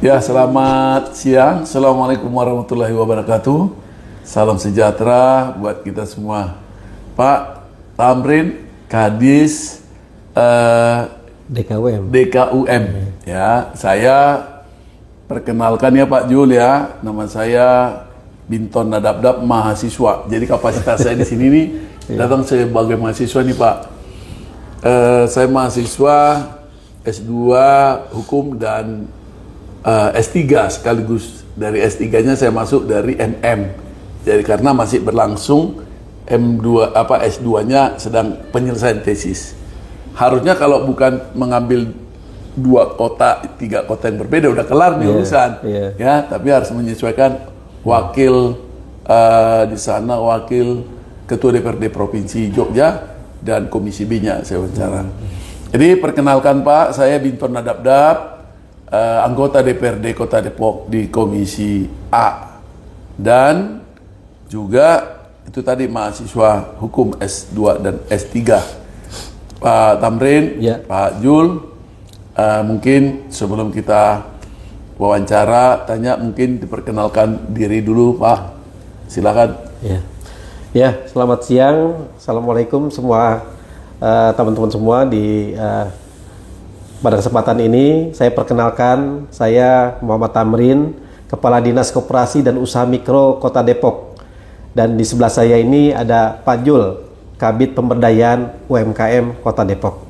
Ya, selamat siang. Assalamualaikum warahmatullahi wabarakatuh. Salam sejahtera buat kita semua. Pak Tamrin, Kadis DKUM. Ya, saya perkenalkan ya Pak Jul ya. Nama saya Binton Nadabdab, mahasiswa. Jadi kapasitas saya di sini nih datang sebagai mahasiswa nih Pak. Saya mahasiswa S2 Hukum dan S3 sekaligus. Dari S3-nya saya masuk dari MM. Jadi karena masih berlangsung M2 S2-nya sedang penyelesaian tesis. Harusnya kalau bukan mengambil 2 kota, 3 kota yang berbeda udah kelar nih urusan. Ya, tapi harus menyesuaikan wakil di sana, wakil Ketua DPRD Provinsi Jogja dan Komisi B-nya saya wawancara. Jadi perkenalkan Pak, saya Binton Nadabdab, anggota DPRD Kota Depok di Komisi A, dan juga itu tadi mahasiswa hukum S2 dan S3. Pak Tamrin, Pak Jul, mungkin sebelum kita wawancara, tanya, mungkin diperkenalkan diri dulu Pak, silakan. Ya, selamat siang, assalamualaikum semua teman-teman semua di pada kesempatan ini saya perkenalkan, saya Muhammad Tamrin, Kepala Dinas Koperasi dan Usaha Mikro Kota Depok. Dan di sebelah saya ini ada Pak Jul, Kabid Pemberdayaan UMKM Kota Depok.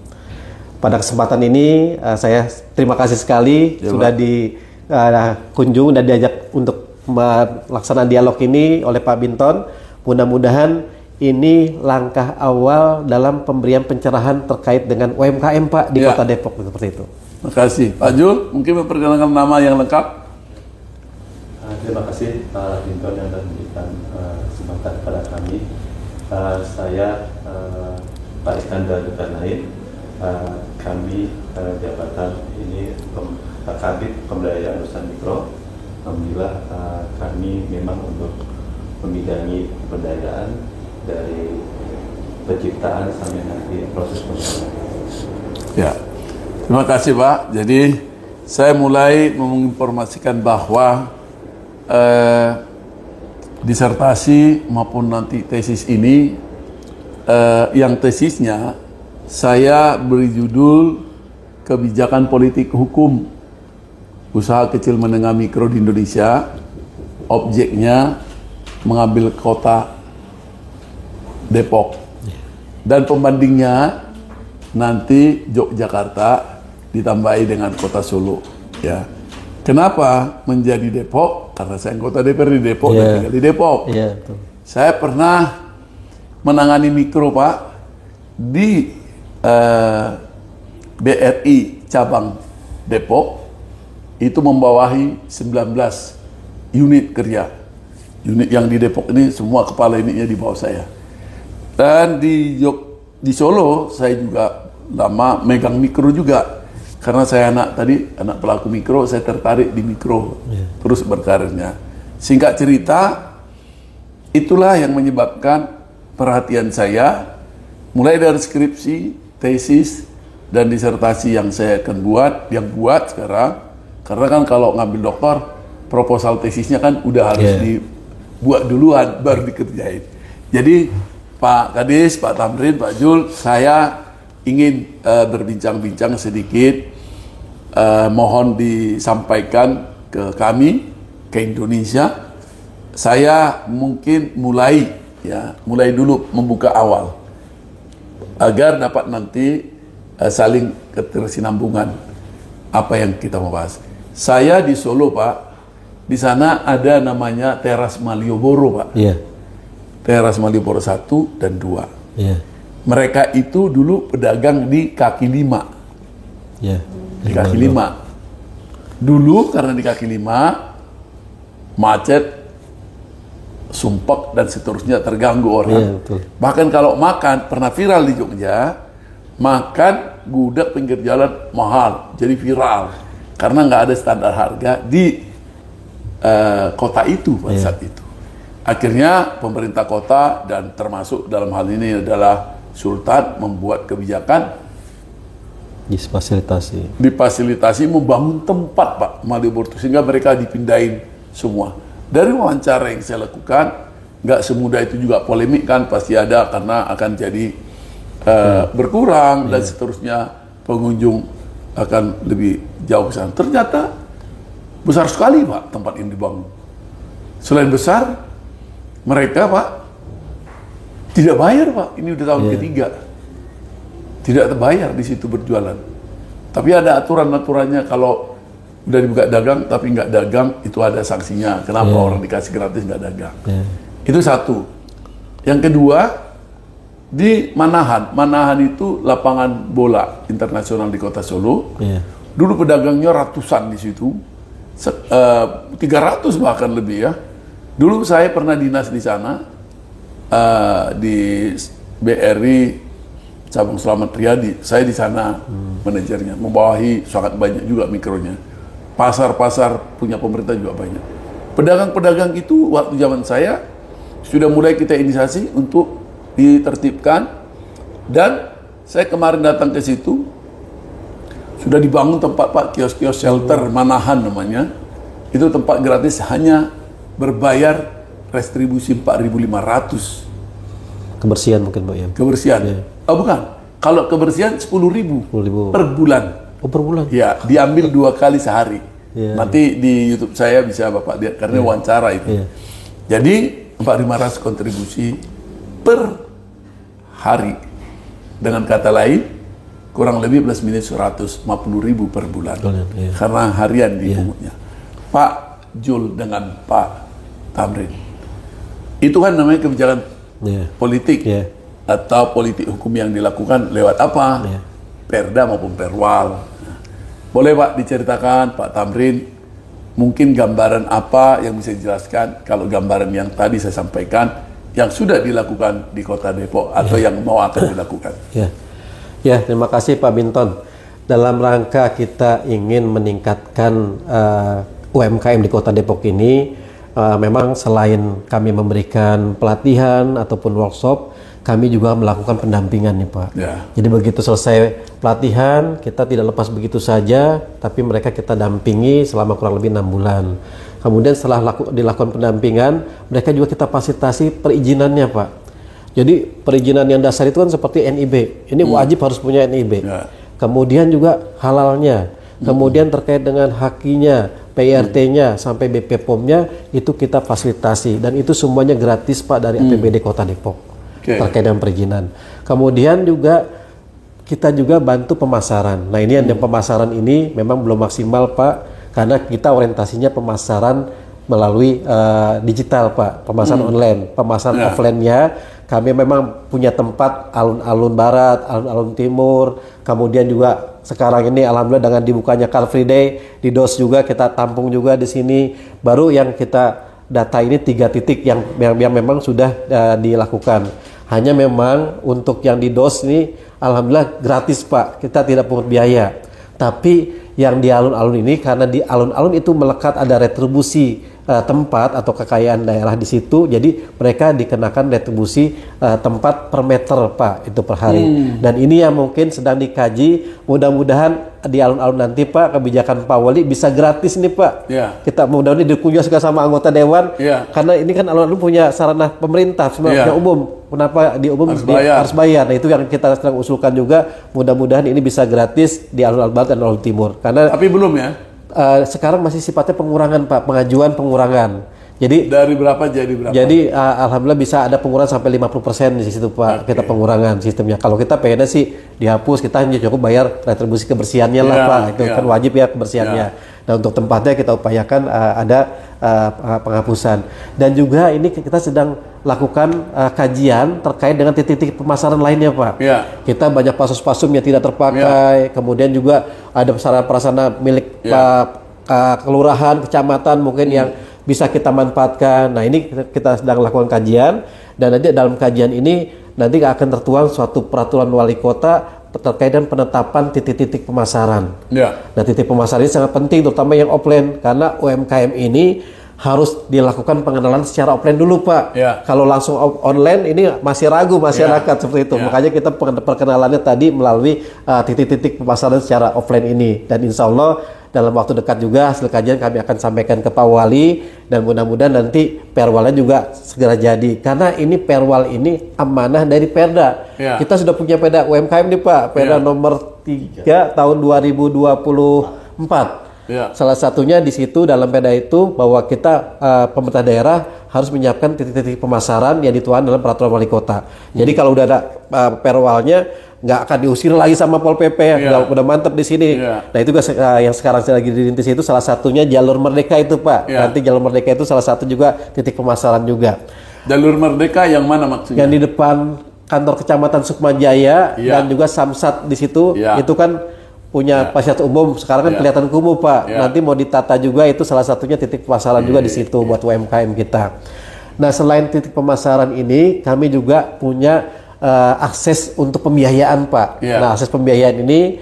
Pada kesempatan ini saya terima kasih sekali sudah dikunjung dan diajak untuk melaksanakan dialog ini oleh Pak Binton. Mudah-mudahan ini langkah awal dalam pemberian pencerahan terkait dengan UMKM Pak di Kota Depok, seperti itu. Terima kasih. Pak Jul, mungkin memperkenalkan nama yang lengkap. Terima kasih Pak Binton yang telah memberikan kesempatan kepada kami. Saya Pak Iskandar Zulkarnain, kami jabatan ini Kabid Pemberdayaan Usaha Mikro. Alhamdulillah kami memang untuk membidangi pemberdayaan dari penciptaan sampai nanti proses pengembangan. Ya, terima kasih Pak. Jadi saya mulai menginformasikan bahwa disertasi maupun nanti tesis ini, yang tesisnya saya beri judul Kebijakan Politik Hukum Usaha Kecil Menengah Mikro di Indonesia. Objeknya mengambil kota Depok dan pembandingnya nanti Yogyakarta ditambahi dengan kota Solo. Ya, kenapa menjadi Depok? Karena saya anggota DPRD Depok dan tinggal di Depok. Saya pernah menangani mikro Pak di BRI cabang Depok, itu membawahi 19 unit kerja. Unit yang di Depok ini semua kepala unitnya di bawah saya. Dan di Solo saya juga lama megang mikro juga, karena saya anak pelaku mikro, saya tertarik di mikro, terus berkarirnya. Singkat cerita, itulah yang menyebabkan perhatian saya, mulai dari skripsi, tesis, dan disertasi yang saya akan buat sekarang. Karena kan kalau ngambil doktor, proposal tesisnya kan udah harus dibuat duluan, baru dikerjain. Jadi Pak Kadis, Pak Tamrin, Pak Jul, saya ingin berbincang-bincang sedikit, mohon disampaikan ke kami, ke Indonesia. Saya mungkin mulai dulu membuka awal, agar dapat nanti saling ketersinambungan apa yang kita mau bahas. Saya di Solo Pak, di sana ada namanya Teras Malioboro Pak. Teras Malioboro 1 dan 2. Mereka itu dulu pedagang di kaki lima. Di kaki lima. Dulu karena di kaki lima macet, sumpek dan seterusnya, terganggu orang. Bahkan kalau makan, pernah viral di Jogja, makan gudeg pinggir jalan mahal, jadi viral. Karena nggak ada standar harga di kota itu pada saat itu. Akhirnya pemerintah kota dan termasuk dalam hal ini adalah Sultan membuat kebijakan Difasilitasi. Membangun tempat Pak Malioboro sehingga mereka dipindahin semua. Dari wawancara yang saya lakukan, nggak semudah itu juga, polemik kan pasti ada karena akan jadi berkurang dan seterusnya, pengunjung akan lebih jauh ke sana. Ternyata besar sekali Pak tempat ini dibangun. Selain besar, mereka Pak tidak bayar Pak. Ini udah tahun ketiga. Tidak terbayar di situ berjualan. Tapi ada aturan-aturannya, kalau udah dibuka dagang tapi nggak dagang itu ada sanksinya. Kenapa orang dikasih gratis nggak dagang? Itu satu. Yang kedua, di Manahan. Manahan itu lapangan bola internasional di Kota Solo. Dulu pedagangnya ratusan di situ. 300 bahkan lebih ya. Dulu saya pernah dinas di sana, di BRI Cabang Selamat Riyadi. Saya di sana manajernya, membawahi sangat banyak juga mikronya. Pasar-pasar punya pemerintah juga banyak. Pedagang-pedagang itu waktu zaman saya sudah mulai kita inisiasi untuk ditertibkan, dan saya kemarin datang ke situ sudah dibangun tempat Pak, kios-kios shelter Manahan namanya. Itu tempat gratis, hanya berbayar retribusi 4.500. Kebersihan mungkin Pak ya? Kebersihan. Oh bukan, kalau kebersihan 10.000 per bulan. Oh per bulan? Ya, diambil 2 kali sehari. Nanti di YouTube saya bisa Bapak lihat, karena wawancara itu. Jadi 4.500 kontribusi per hari. Dengan kata lain, kurang lebih plus minus 150.000 per bulan. Karena harian dipungutnya. Pak Jul dengan Pak Tamrin. Itu kan namanya kebijakan politik. Atau politik hukum yang dilakukan lewat apa? Perda maupun perwal. Boleh Pak diceritakan, Pak Tamrin, mungkin gambaran apa yang bisa dijelaskan, kalau gambaran yang tadi saya sampaikan, yang sudah dilakukan di Kota Depok atau yang mau akan dilakukan. Ya, terima kasih Pak Binton. Dalam rangka kita ingin meningkatkan UMKM di Kota Depok ini, memang selain kami memberikan pelatihan ataupun workshop, kami juga melakukan pendampingan nih Pak. Jadi begitu selesai pelatihan, kita tidak lepas begitu saja, tapi mereka kita dampingi selama kurang lebih 6 bulan. Kemudian setelah dilakukan pendampingan, mereka juga kita fasilitasi perizinannya Pak. Jadi perizinan yang dasar itu kan seperti NIB. Ini wajib harus punya NIB. Kemudian juga halalnya. Kemudian terkait dengan hakinya, PRT-nya sampai BP POM-nya itu kita fasilitasi, dan itu semuanya gratis Pak dari APBD Kota Depok. Terkait dengan perizinan. Kemudian juga kita juga bantu pemasaran. Nah ini yang pemasaran ini memang belum maksimal Pak, karena kita orientasinya pemasaran melalui digital Pak, pemasaran online. Pemasaran offline-nya kami memang punya tempat alun-alun barat, alun-alun timur. Kemudian juga sekarang ini alhamdulillah dengan dibukanya Car Free Day di DOS juga kita tampung juga di sini. Baru yang kita data ini 3 titik yang memang sudah dilakukan. Hanya memang untuk yang di DOS ini alhamdulillah gratis Pak, kita tidak pungut biaya. Tapi yang di alun-alun ini, karena di alun-alun itu melekat ada retribusi tempat atau kekayaan daerah di situ, jadi mereka dikenakan retribusi tempat per meter Pak, itu per hari. Dan ini yang mungkin sedang dikaji, mudah-mudahan di alun-alun nanti Pak, kebijakan Pak Wali bisa gratis nih Pak. Kita mudah-mudahan dikunjungi sama anggota dewan, karena ini kan alun-alun punya sarana pemerintah, sebenarnya umum. Kenapa di umum harus bayar? Nah itu yang kita sedang usulkan juga, mudah-mudahan ini bisa gratis di alun-alun barat dan alun timur. Karena tapi belum ya? Sekarang masih sifatnya pengurangan Pak, pengajuan pengurangan. Jadi dari berapa jadi berapa? Jadi alhamdulillah bisa ada pengurangan sampai 50% di situ Pak. Kita pengurangan sistemnya. Kalau kita pengennya sih dihapus, kita hanya cukup bayar retribusi kebersihannya lah Pak. Itu kan wajib ya kebersihannya. Nah untuk tempatnya kita upayakan ada penghapusan. Dan juga ini kita sedang lakukan kajian terkait dengan titik-titik pemasaran lainnya Pak. Kita banyak pasus-pasum yang tidak terpakai. Kemudian juga ada prasarana milik kelurahan, kecamatan mungkin yang bisa kita manfaatkan. Nah ini kita sedang lakukan kajian, dan nanti dalam kajian ini nanti akan tertuang suatu peraturan wali kota terkait dengan penetapan titik-titik pemasaran. Nah titik pemasaran ini sangat penting, terutama yang offline, karena UMKM ini harus dilakukan pengenalan secara offline dulu Pak. Ya. Kalau langsung online ini masih ragu masyarakat seperti itu. Ya. Makanya kita perkenalannya tadi melalui titik-titik pemasaran secara offline ini. Dan insya Allah dalam waktu dekat juga hasil kajian kami akan sampaikan ke Pak Wali, dan mudah-mudahan nanti perwalnya juga segera jadi. Karena ini perwal ini amanah dari Perda. Ya. Kita sudah punya Perda UMKM nih Pak, Perda Ya. nomor 3 tahun 2024. Ya. Salah satunya di situ dalam Perda itu bahwa kita pemerintah daerah harus menyiapkan titik-titik pemasaran yang dituangkan dalam peraturan wali kota. Jadi kalau udah ada perwalnya nggak akan diusir lagi sama Pol PP, Ya. udah mantap di sini. Ya. Nah itu juga yang sekarang lagi dirintis itu salah satunya jalur Merdeka itu Pak. Ya. Nanti jalur Merdeka itu salah satu juga titik pemasaran juga. Jalur Merdeka yang mana maksudnya? Yang di depan kantor Kecamatan Sukmajaya Ya. dan juga Samsat di situ, Ya. itu kan punya fasilitas umum. Sekarang kan Ya. kelihatan kumuh Pak. Ya. Nanti mau ditata juga, itu salah satunya titik pemasaran juga di situ buat UMKM kita. Nah selain titik pemasaran ini, kami juga punya akses untuk pembiayaan Pak. Ya. Nah akses pembiayaan ini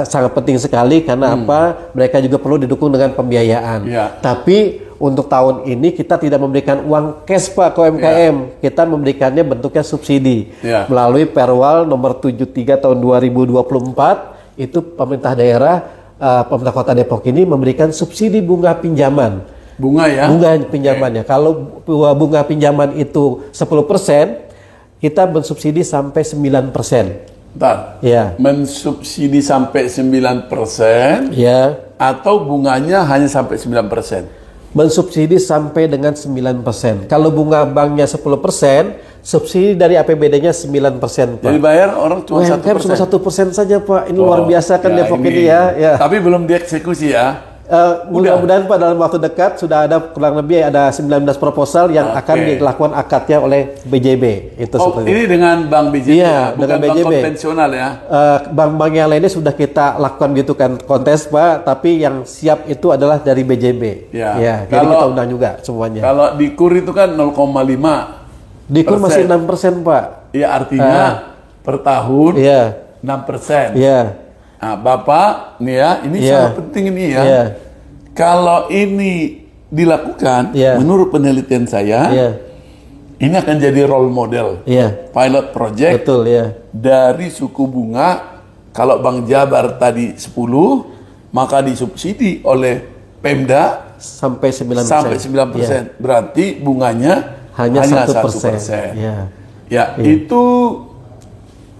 sangat penting sekali karena apa? Mereka juga perlu didukung dengan pembiayaan. Ya. Tapi untuk tahun ini kita tidak memberikan uang cash Pak ke UMKM. Kita memberikannya bentuknya subsidi Ya. melalui Perwal nomor 73 tahun 2024. Itu pemerintah daerah, pemerintah kota Depok ini memberikan subsidi bunga pinjaman. Bunga ya? Bunga pinjamannya. Kalau bunga pinjaman itu 10%, kita mensubsidi sampai 9%. Bentar. Ya. Mensubsidi sampai 9% Ya. atau bunganya hanya sampai 9%? Mensubsidi sampai dengan 9%. Kalau bunga banknya 10%, subsidi dari APBD-nya 9%, Pak. Jadi bayar orang cuma UMKM 1%. cuma 1% saja, Pak. Ini luar biasa kan Depok ini ya. Ya. Tapi belum dieksekusi ya? Mudah-mudahan Pak dalam waktu dekat sudah ada kurang lebih ada 19 proposal yang akan dilakukan akadnya oleh BJB. Itu seperti ini dengan Bank BJB Iya, ya? Bukan dengan bank BJB. konvensional ya? Bank-bank yang lainnya sudah kita lakukan gitu kan kontes Pak, tapi yang siap itu adalah dari BJB. Ya. Jadi kita undang juga semuanya. Kalau di KUR itu kan 0,5. Di KUR masih 6% Pak. Ya artinya per tahun Iya. 6%. Iya. Nah, Bapak, nih ya, ini Iya. sangat penting ini ya. Iya. Kalau ini dilakukan, Iya. menurut penelitian saya, Iya. ini akan jadi role model, Iya. pilot project Betul ya. dari suku bunga. Kalau Bank Jabar tadi 10, maka disubsidi oleh Pemda Sampai 9%. sampai 9%. Iya. Berarti bunganya Hanya 1%. 1%. Iya. Ya, itu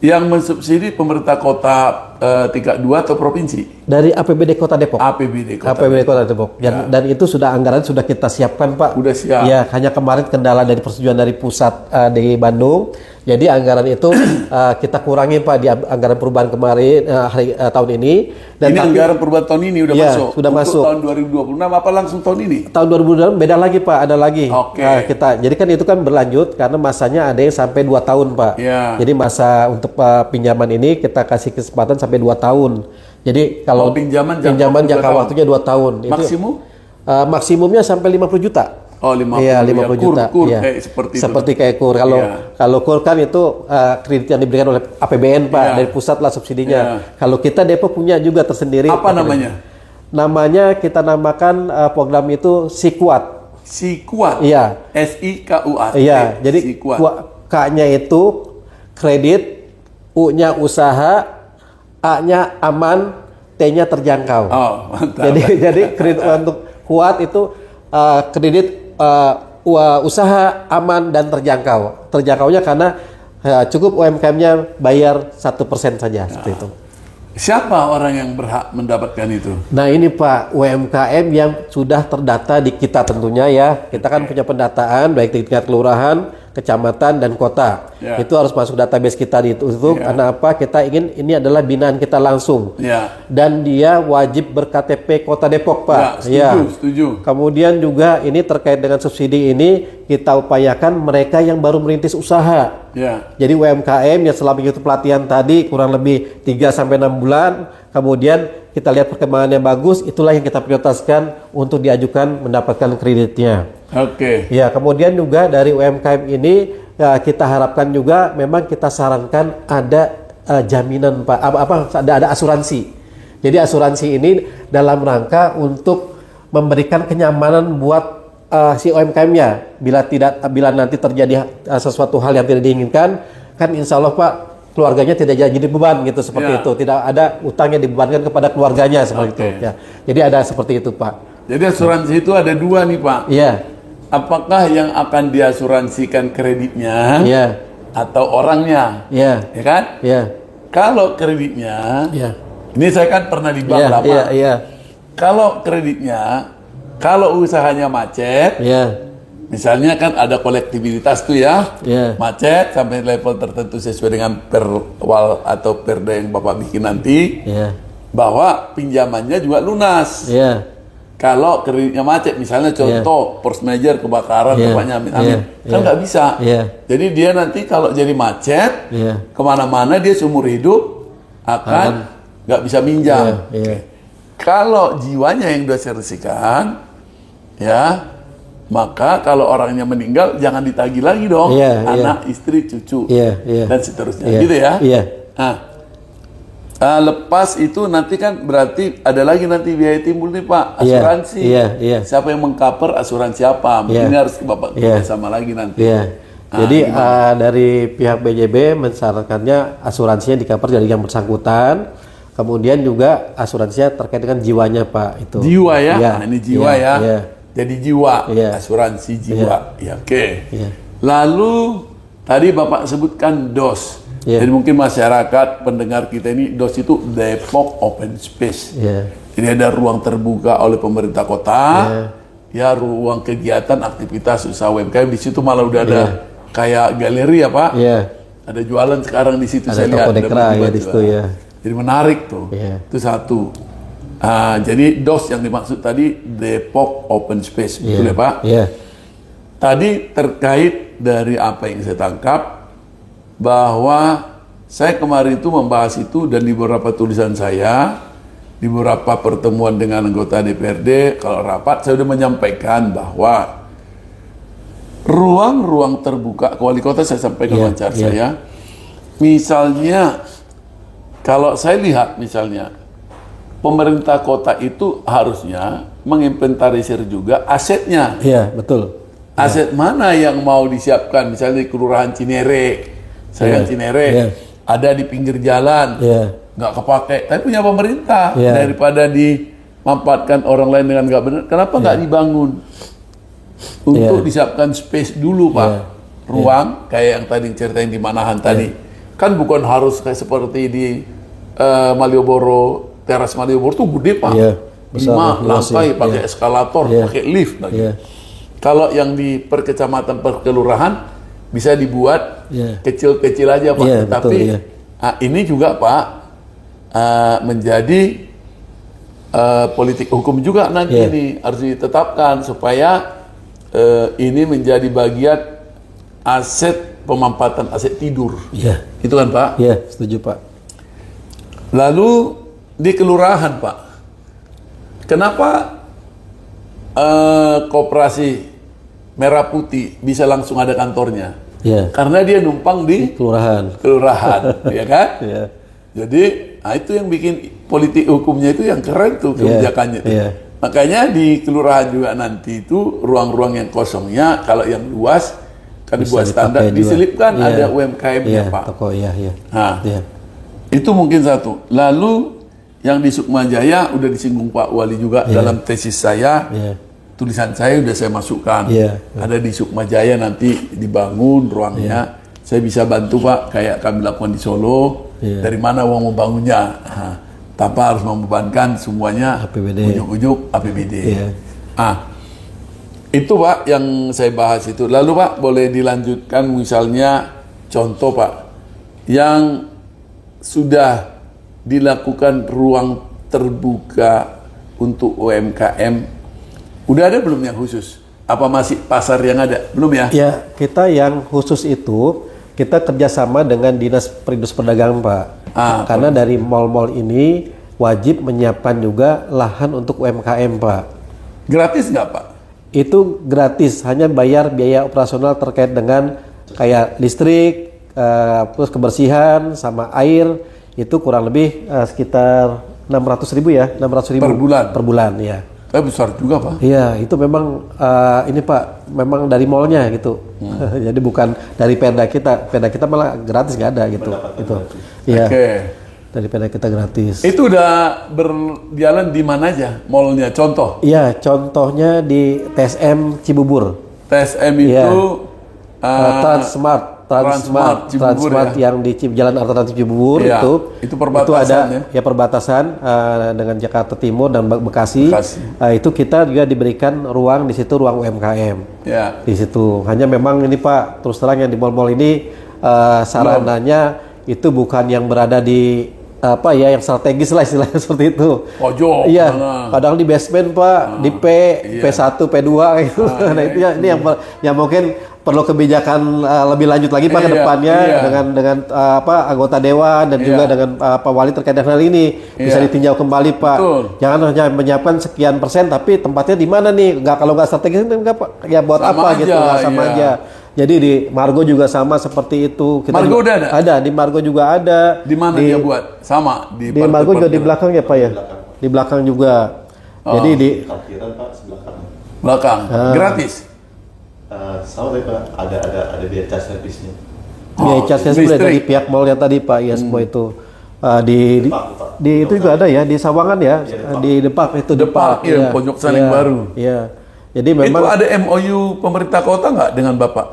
yang mensubsidi pemerintah kota tingkat 2 atau provinsi? Dari APBD Kota Depok. APBD kota. APBD Kota Depok. Dan itu sudah anggaran sudah kita siapkan Pak. Udah siap. Ya, hanya kemarin kendala dari persetujuan dari pusat di Bandung. Jadi anggaran itu kita kurangi Pak di anggaran perubahan kemarin tahun ini. Dan Ini anggaran perubahan tahun ini udah Iya, masuk. sudah Untuk masuk. tahun 2026 apa langsung tahun ini? tahun 2026 beda lagi Pak, ada lagi. Oke. Jadi kan itu kan berlanjut karena masanya ada yang sampai 2 tahun Pak. Iya. Jadi masa untuk pinjaman ini kita kasih kesempatan sampai 2 tahun. Jadi kalau pinjaman jangka waktunya 2 tahun. Maksimum? Maksimumnya sampai 50 juta. Oh, 50. Iya, 50 juta. Kur Iya. kayak seperti itu. Seperti kayak KUR. Kalau KUR kan itu kredit yang diberikan oleh APBN Pak, Iya. dari pusat lah subsidinya. Iya. Kalau kita Depok punya juga tersendiri. Apa namanya? Namanya kita namakan program itu Sikuat. Sikuat. Iya. SIKUAT. Iya, jadi Sikuat. K-nya itu kredit, U-nya usaha, A-nya aman, T-nya terjangkau. Oh, mantap. Jadi kredit untuk kuat itu kredit usaha aman dan terjangkau. Terjangkaunya karena cukup UMKM-nya bayar 1% saja seperti itu. Siapa orang yang berhak mendapatkan itu? Nah ini Pak, UMKM yang sudah terdata di kita tentunya ya. Kita kan punya pendataan baik di tingkat kelurahan, kecamatan dan kota. Ya. Itu harus masuk database kita di itu. Ya. Karena apa? Kita ingin ini adalah binaan kita langsung. Ya. Dan dia wajib berKTP Kota Depok Pak. Ya, setuju. Kemudian juga ini terkait dengan subsidi ini kita upayakan mereka yang baru merintis usaha. Ya. Jadi UMKM yang selama itu pelatihan tadi kurang lebih 3 sampai 6 bulan, kemudian kita lihat perkembangannya bagus, itulah yang kita prioritaskan untuk diajukan mendapatkan kreditnya. Oke. Ya, kemudian juga dari UMKM ini ya, kita harapkan juga memang kita sarankan ada jaminan Pak, ada asuransi. Jadi asuransi ini dalam rangka untuk memberikan kenyamanan buat si UMKM-nya bila nanti terjadi sesuatu hal yang tidak diinginkan, kan insya Allah Pak keluarganya tidak jadi beban gitu seperti itu, tidak ada utang yang dibebankan kepada keluarganya seperti itu. Ya. Jadi ada seperti itu Pak. Jadi asuransi itu ada dua nih Pak. Iya. Apakah yang akan diasuransikan kreditnya atau orangnya? Iya. Ya kan? Iya. Kalau kreditnya, ini saya kan pernah di bank lama. Iya. Kalau kreditnya, kalau usahanya macet, misalnya kan ada kolektibilitas tuh ya, macet sampai level tertentu sesuai dengan perwal atau perda yang Bapak bikin nanti, bahwa pinjamannya juga lunas. Kalau kreditnya macet, misalnya contoh force major kebakaran, bapaknya amin, kan nggak bisa. Jadi dia nanti kalau jadi macet, kemana-mana dia seumur hidup akan nggak bisa minjam. Kalau jiwanya yang diasuransikan, ya, maka kalau orangnya meninggal jangan ditagih lagi dong, anak, istri, cucu, dan seterusnya, gitu ya. Nah, lepas itu nanti kan berarti ada lagi nanti biaya timbul nih Pak, asuransi. Siapa yang mengcover asuransi apa? Mungkin ini harus Bapak sama lagi nanti. Jadi dari pihak BJB mensyaratkannya asuransinya di-cover dari yang bersangkutan, kemudian juga asuransinya terkait dengan jiwanya Pak itu. Jiwa ya, nah, ini jiwa ya. Jadi jiwa, asuransi jiwa. Oke. Lalu tadi Bapak sebutkan DOS. Jadi mungkin masyarakat pendengar kita ini DOS itu Depok Open Space. Jadi ada ruang terbuka oleh pemerintah kota, ya ruang kegiatan aktivitas usaha UMKM. Di situ malah udah ada kayak galeri ya Pak. Ada jualan sekarang di situ, ada saya lihat. Ada di situ ya. Jadi menarik tuh. Itu satu. Jadi DOS yang dimaksud tadi Depok Open Space, betul ya Pak? Tadi terkait dari apa yang saya tangkap, bahwa saya kemarin itu membahas itu dan di beberapa tulisan saya, di beberapa pertemuan dengan anggota DPRD, kalau rapat saya sudah menyampaikan bahwa ruang-ruang terbuka ke wali kota saya sampaikan wawancara saya, misalnya kalau saya lihat misalnya pemerintah kota itu harusnya menginventarisir juga asetnya. Betul. Aset mana yang mau disiapkan, misalnya di Kelurahan Cinere. Saya Cinere ada di pinggir jalan, nggak kepake, tapi punya pemerintah. Daripada dimanfaatkan orang lain dengan nggak benar, kenapa nggak dibangun? Untuk disiapkan space dulu Pak, ruang kayak yang tadi ceritain di Manahan tadi. Kan bukan harus kayak seperti di Malioboro, teras Malioboro tuh gede Pak, 5 lantai pakai eskalator, pakai lift lagi. Kalau yang di perkecamatan perkelurahan bisa dibuat kecil-kecil aja Pak, tapi ini juga Pak menjadi politik hukum juga nanti ini harus ditetapkan supaya ini menjadi bagian aset pemanfaatan aset tidur. Itu kan Pak? Setuju Pak. Lalu di kelurahan Pak, kenapa koperasi Merah Putih bisa langsung ada kantornya? Karena dia numpang di kelurahan, ya kan? Jadi, itu yang bikin politik hukumnya itu yang keren tuh kebijakannya. Makanya di kelurahan juga nanti itu ruang-ruang yang kosongnya, kalau yang luas kan dibuat standar, diselipkan ada UMKM-nya Pak. Toko, itu mungkin satu. Lalu yang di Sukma Jaya udah disinggung Pak Wali juga dalam tesis saya. Tulisan saya udah saya masukkan. Ada di Sukma Jaya nanti dibangun ruangnya. Saya bisa bantu Pak, kayak kami lakukan di Solo. Dari mana uang membangunnya? Tanpa harus membebankan semuanya ujuk-ujuk APBD. Itu Pak yang saya bahas itu. Lalu Pak boleh dilanjutkan misalnya contoh Pak yang sudah dilakukan ruang terbuka untuk UMKM. Udah ada belum yang khusus? Apa masih pasar yang ada? Belum ya? Kita yang khusus itu kita kerjasama dengan Dinas Perindustrian Perdagangan Pak. Karena dari mal-mal ini wajib menyiapkan juga lahan untuk UMKM Pak. Gratis nggak Pak? Itu gratis, hanya bayar biaya operasional terkait dengan kayak listrik, terus kebersihan sama air, itu kurang lebih sekitar 600.000 ya, 600.000 per bulan. Per bulan ya. Tapi besar juga Pak. Iya, itu memang ini Pak, memang dari mallnya gitu. Jadi bukan dari Perda kita. Perda kita malah gratis nggak ada gitu. Itu. Iya. Oke. Dari Perda kita gratis. Itu udah berjalan di mana aja mallnya? Contoh. Iya, contohnya di TSM Cibubur. TSM Iya. itu Transmart Cibubur, yang di Jalan Alternatif Cibubur. Iya, itu perbatasan ada perbatasan dengan Jakarta Timur dan Bekasi. Itu kita juga diberikan ruang di situ, ruang UMKM. Ya. Di situ. Hanya memang ini Pak, terus terang yang di mal-mal ini sarananya itu bukan yang berada di yang strategis lah istilahnya seperti itu. Pojok. Iya, kadang di basement Pak, di P1, P2 gitu. Nah itu ini yang mungkin perlu kebijakan lebih lanjut lagi Pak ke depannya dengan anggota dewan dan juga dengan Pak Wali terkait dengan hal ini bisa ditinjau kembali Pak. Betul. Jangan hanya menyiapkan sekian persen tapi tempatnya di mana nih? Kalau nggak strategis nggak ya buat sama apa aja, gitu sama aja. Jadi di Margo juga sama seperti itu. Margo udah ada? Ada, di Margo juga ada. Di mana dia buat? Sama di Margo juga di belakang ya Pak ya. Di belakang juga. Jadi di parkiran Pak sebelah kanan. Belakang. Gratis. Sama deh Pak, ada biaya cas servisnya. Biaya cas servis dari pihak mall yang tadi Pak, ya semua itu. Di itu juga ada ya, di Sawangan ya, di Depak itu Depak, ya, pojok Saling Baru. Iya. Jadi memang itu ada MOU pemerintah kota nggak dengan Bapak?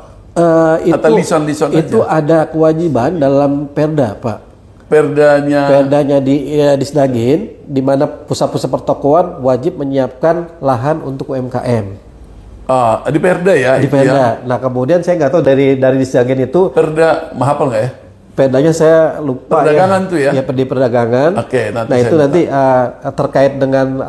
Atau lisan-lisan itu aja? ada kewajiban dalam Perda Pak. Perdanya di Disdagin, di mana pusat-pusat pertokoan wajib menyiapkan lahan untuk UMKM. Di Perda ya? Di Perda. Nah kemudian saya nggak tahu dari Disdagin itu. Perda mahapal nggak ya? Perdanya saya lupa. Perdagangan tuh ya? Ya di perdagangan. Oke. Nah itu nanti terkait dengan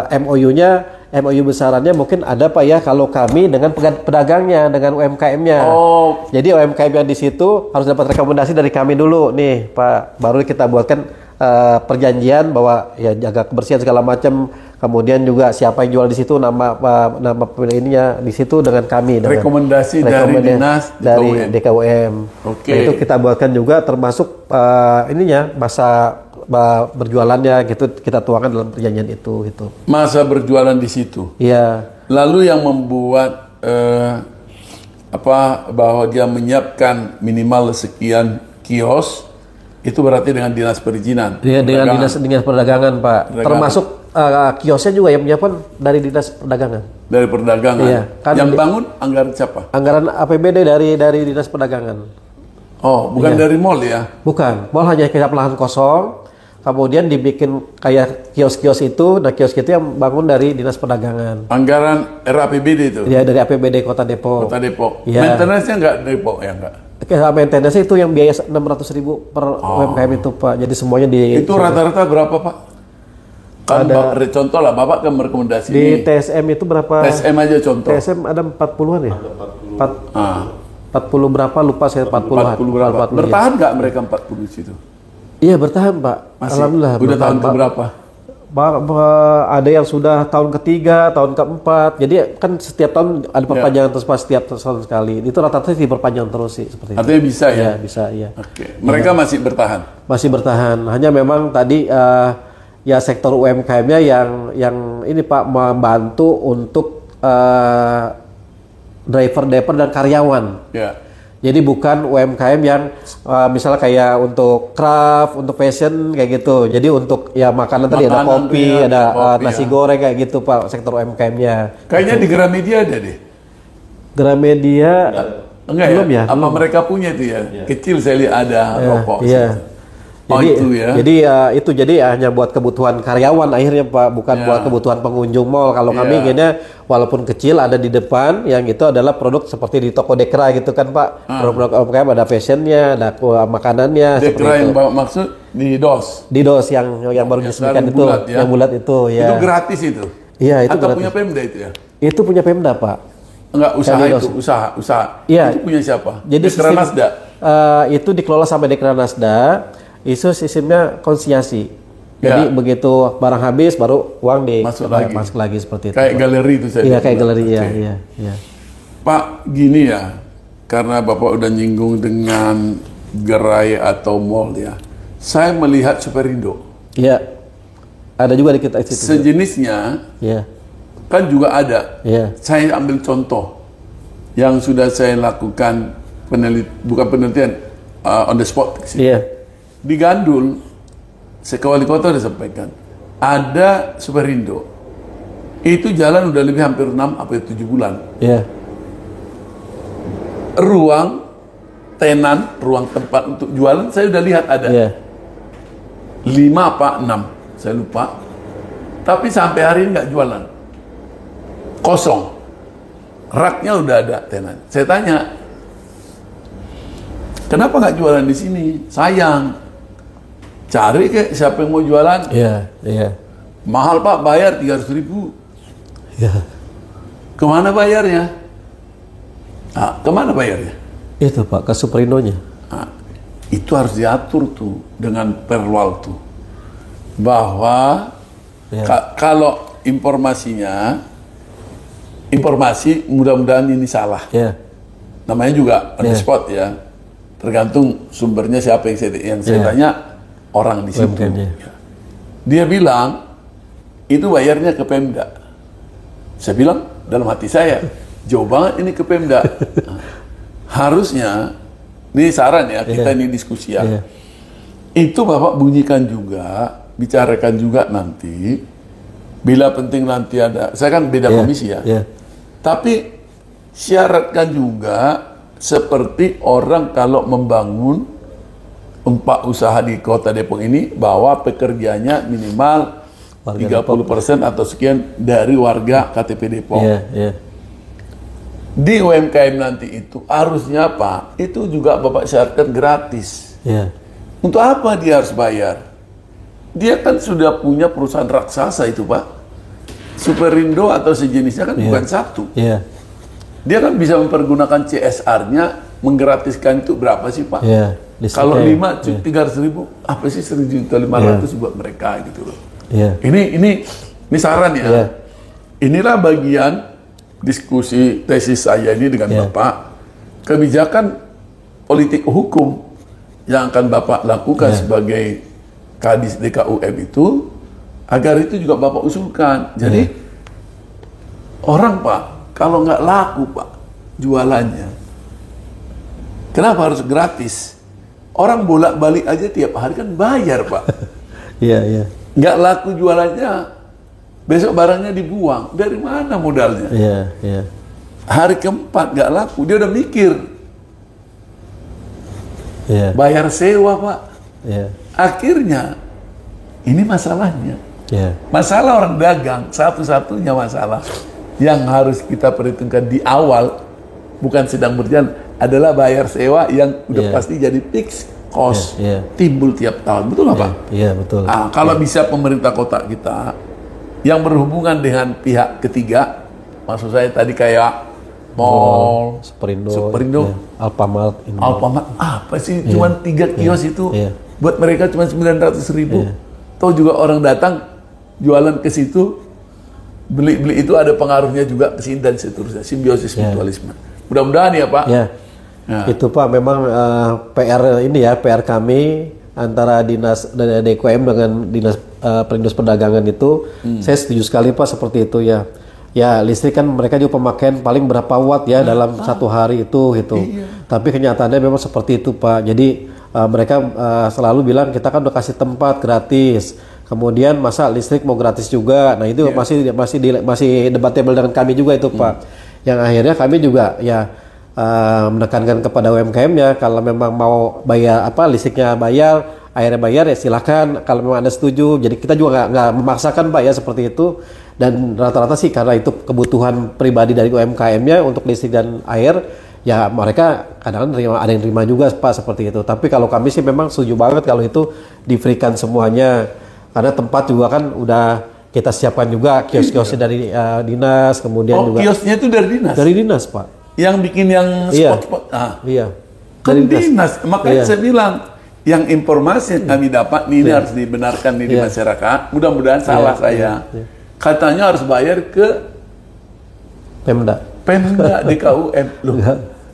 MOU-nya, MOU besarannya mungkin ada Pak ya kalau kami dengan pedagangnya, dengan UMKM-nya. Oh. Jadi UMKM yang di situ harus dapat rekomendasi dari kami dulu nih Pak. Baru kita buatkan perjanjian bahwa ya jaga kebersihan segala macam. Kemudian juga siapa yang jual di situ, nama pemiliknya di situ dengan kami. Rekomendasi dari dinas dari DKUM. Oke. Nah, itu kita buatkan juga termasuk masa berjualannya gitu kita tuangkan dalam perjanjian itu gitu. Masa berjualan di situ. Iya. Lalu yang membuat bahwa dia menyiapkan minimal sekian kios itu berarti dengan dinas perizinan. Iya, dengan dinas perdagangan Pak. Termasuk kiosnya juga yang menyiapkan dari dinas perdagangan. Dari perdagangan. Iya, kan yang bangun anggaran siapa? Anggaran APBD dari dinas perdagangan. Oh, bukan dari mall ya? Bukan, mall hanya kita lahan kosong, kemudian dibikin kayak kios-kios itu. Nah kios itu yang bangun dari dinas perdagangan. Anggaran RAPBD itu? Ya dari APBD Kota Depok. Kota Depok. Ya. Maintenance-nya nggak Depok ya nggak? Maintenance itu yang biaya 600.000 per UMKM itu Pak. Jadi semuanya itu rata-rata berapa Pak? Kan contoh lah, Bapak kan merekomendasi di TSM itu berapa? TSM aja contoh. TSM ada 40-an ya? 40 berapa lupa saya 40-an. 40 berapa? Bertahan nggak mereka 40 di situ? Iya bertahan Pak. Masih? Alhamdulillah. Udah tahun keberapa? Ada yang sudah tahun ketiga, tahun keempat. Jadi kan setiap tahun ada perpanjangan terus Pak, setiap tahun sekali. Itu rata-rata diperpanjang terus sih seperti itu. Artinya bisa ya? Iya bisa, iya. Oke. Mereka masih bertahan? Masih bertahan. Hanya memang tadi ya sektor UMKM-nya yang ini Pak membantu untuk driver dan karyawan. Ya. Jadi bukan UMKM yang misalnya kayak untuk craft, untuk fashion kayak gitu. Jadi untuk ya makanan tadi ada kopi, ada kopi, nasi goreng kayak gitu Pak sektor UMKM-nya. Kayaknya di Gramedia ada deh. Gramedia enggak belum ya? Apa mereka punya itu ya? Kecil saya lihat ada rokok. Iya. Jadi, itu ya. Jadi hanya buat kebutuhan karyawan akhirnya Pak, bukan buat kebutuhan pengunjung mall. Kalau kami kayaknya walaupun kecil ada di depan, yang itu adalah produk seperti di toko Dekra gitu kan Pak. Produk UMKM ada fashionnya, ada makanannya. Dekra yang Bapak maksud di DOS? Di DOS yang baru diresmikan itu, yang bulat itu ya. Itu gratis itu? Iya itu atau gratis. Punya Pemda itu ya? Itu punya Pemda Pak. Enggak, usaha. Iya. Itu punya siapa? Jadi Dekranasda? Itu dikelola sama Dekranasda. Itu sistemnya konsinyasi. Jadi begitu barang habis baru uang masuk lagi seperti itu. Kayak galeri itu saya. Iya, kayak galeri iya. Pak, gini ya. Karena Bapak udah nyinggung dengan gerai atau mall ya. Saya melihat Superindo. Iya. Ada juga di kita itu. Sejenisnya Iya. kan juga ada. Iya. Saya ambil contoh yang sudah saya lakukan bukan penelitian on the spot. Iya. Di Gandul, Wali Kota sudah sampaikan, ada Superindo. Itu jalan udah lebih hampir 6 atau 7 bulan. Iya. Ruang tenan, ruang tempat untuk jualan saya udah lihat ada. Iya. 5 apa 6, saya lupa. Tapi sampai hari ini nggak jualan. Kosong. Raknya udah ada tenan. Saya tanya, kenapa nggak jualan di sini? Sayang. Cari ke siapa yang mau jualan. Iya. Iya. Mahal Pak, bayar 300.000. Iya. Kemana bayarnya? Ah, kemana bayarnya? Itu Pak, ke Superindonya. Nah, itu harus diatur tuh dengan perwal tuh. Bahwa Ya. kalau informasi mudah-mudahan ini salah. Iya. Namanya juga on the Ya. spot ya. Tergantung sumbernya siapa yang saya Ya. tanya, orang di situ. UMKM-nya. Dia bilang itu bayarnya ke Pemda. Saya bilang dalam hati saya, jauh banget ini ke Pemda. Nah, harusnya, ini saran ya, kita ini diskusi ya. Iya. Itu Bapak bunyikan juga, bicarakan juga nanti, bila penting nanti ada, saya kan beda Iya. komisi ya, Iya. tapi syaratkan juga seperti orang kalau membangun tempat usaha di Kota Depok ini, bahwa pekerjanya minimal Warga 30% atau sekian dari warga KTP Depok. Iya. Iya. Di UMKM nanti itu harusnya Pak, itu juga Bapak syaratkan gratis. Iya. Untuk apa dia harus bayar? Dia kan sudah punya perusahaan raksasa itu Pak. Superindo atau sejenisnya kan bukan satu. Iya. Dia kan bisa mempergunakan CSR-nya, menggratiskan itu berapa sih Pak? Iya. Kalau Listriknya, 5 300.000, apa sih 1.500.000 buat mereka gitu loh. Iya. Ini saran ya. Iya. Inilah bagian diskusi tesis saya ini dengan Iya. Bapak. Kebijakan politik hukum yang akan Bapak lakukan sebagai Kadis DKUM itu, agar itu juga Bapak usulkan. Jadi orang Pak, kalau nggak laku Pak jualannya, kenapa harus gratis? Orang bolak-balik aja tiap hari kan bayar Pak. Iya. Iya. Nggak laku jualannya, besok barangnya dibuang. Dari mana modalnya? Iya. Iya. Hari keempat nggak laku, dia udah mikir Iya. bayar sewa Pak. Iya. Akhirnya ini masalahnya. Iya. Masalah orang dagang, satu-satunya masalah yang harus kita perhitungkan di awal, bukan sedang berjalan, adalah bayar sewa yang udah Iya. pasti jadi fix cost, Iya. timbul tiap tahun. Betul nggak Pak? Iya, betul. Ah, kalau bisa pemerintah kota kita yang berhubungan dengan pihak ketiga, maksud saya tadi kayak mall, Superindo, ya. Alfamart, Indomaret. Alfamart, apa sih? Cuman 3 kios itu Iya. buat mereka cuma 900.000. Tahu juga orang datang jualan ke situ, beli itu ada pengaruhnya juga ke sini dan seterusnya, simbiosis mutualisme. Mudah-mudahan ya Pak. Ya. Ya. Itu Pak memang PR ini ya, PR kami antara dinas DKUM dengan dinas Perindustrian Perdagangan itu, saya setuju sekali Pak seperti itu ya. Ya listrik kan mereka juga pemakaian paling berapa watt ya dalam satu hari itu gitu. Tapi kenyataannya memang seperti itu Pak. Jadi mereka selalu bilang kita kan udah kasih tempat gratis. Kemudian masa listrik mau gratis juga. Nah itu masih debatable dengan kami juga itu Pak. Yang akhirnya kami juga ya menekankan kepada UMKM ya, kalau memang mau bayar listriknya bayar, airnya bayar ya silakan kalau memang Anda setuju. Jadi kita juga nggak memaksakan Pak ya seperti itu. Dan rata-rata sih karena itu kebutuhan pribadi dari UMKM-nya untuk listrik dan air, ya mereka kadang-kadang ada yang terima juga Pak seperti itu. Tapi kalau kami sih memang setuju banget kalau itu di-free-kan semuanya. Karena tempat juga kan udah kita siapkan juga kios-kiosnya dari dinas, kemudian juga kiosnya itu dari dinas? Dari dinas Pak. Yang bikin yang spot-spot? Iya. Kan dinas. Makanya saya bilang, yang informasi yang kami dapat ini harus dibenarkan di masyarakat. Mudah-mudahan salah saya. Katanya harus bayar ke Pemda DKUM. Loh,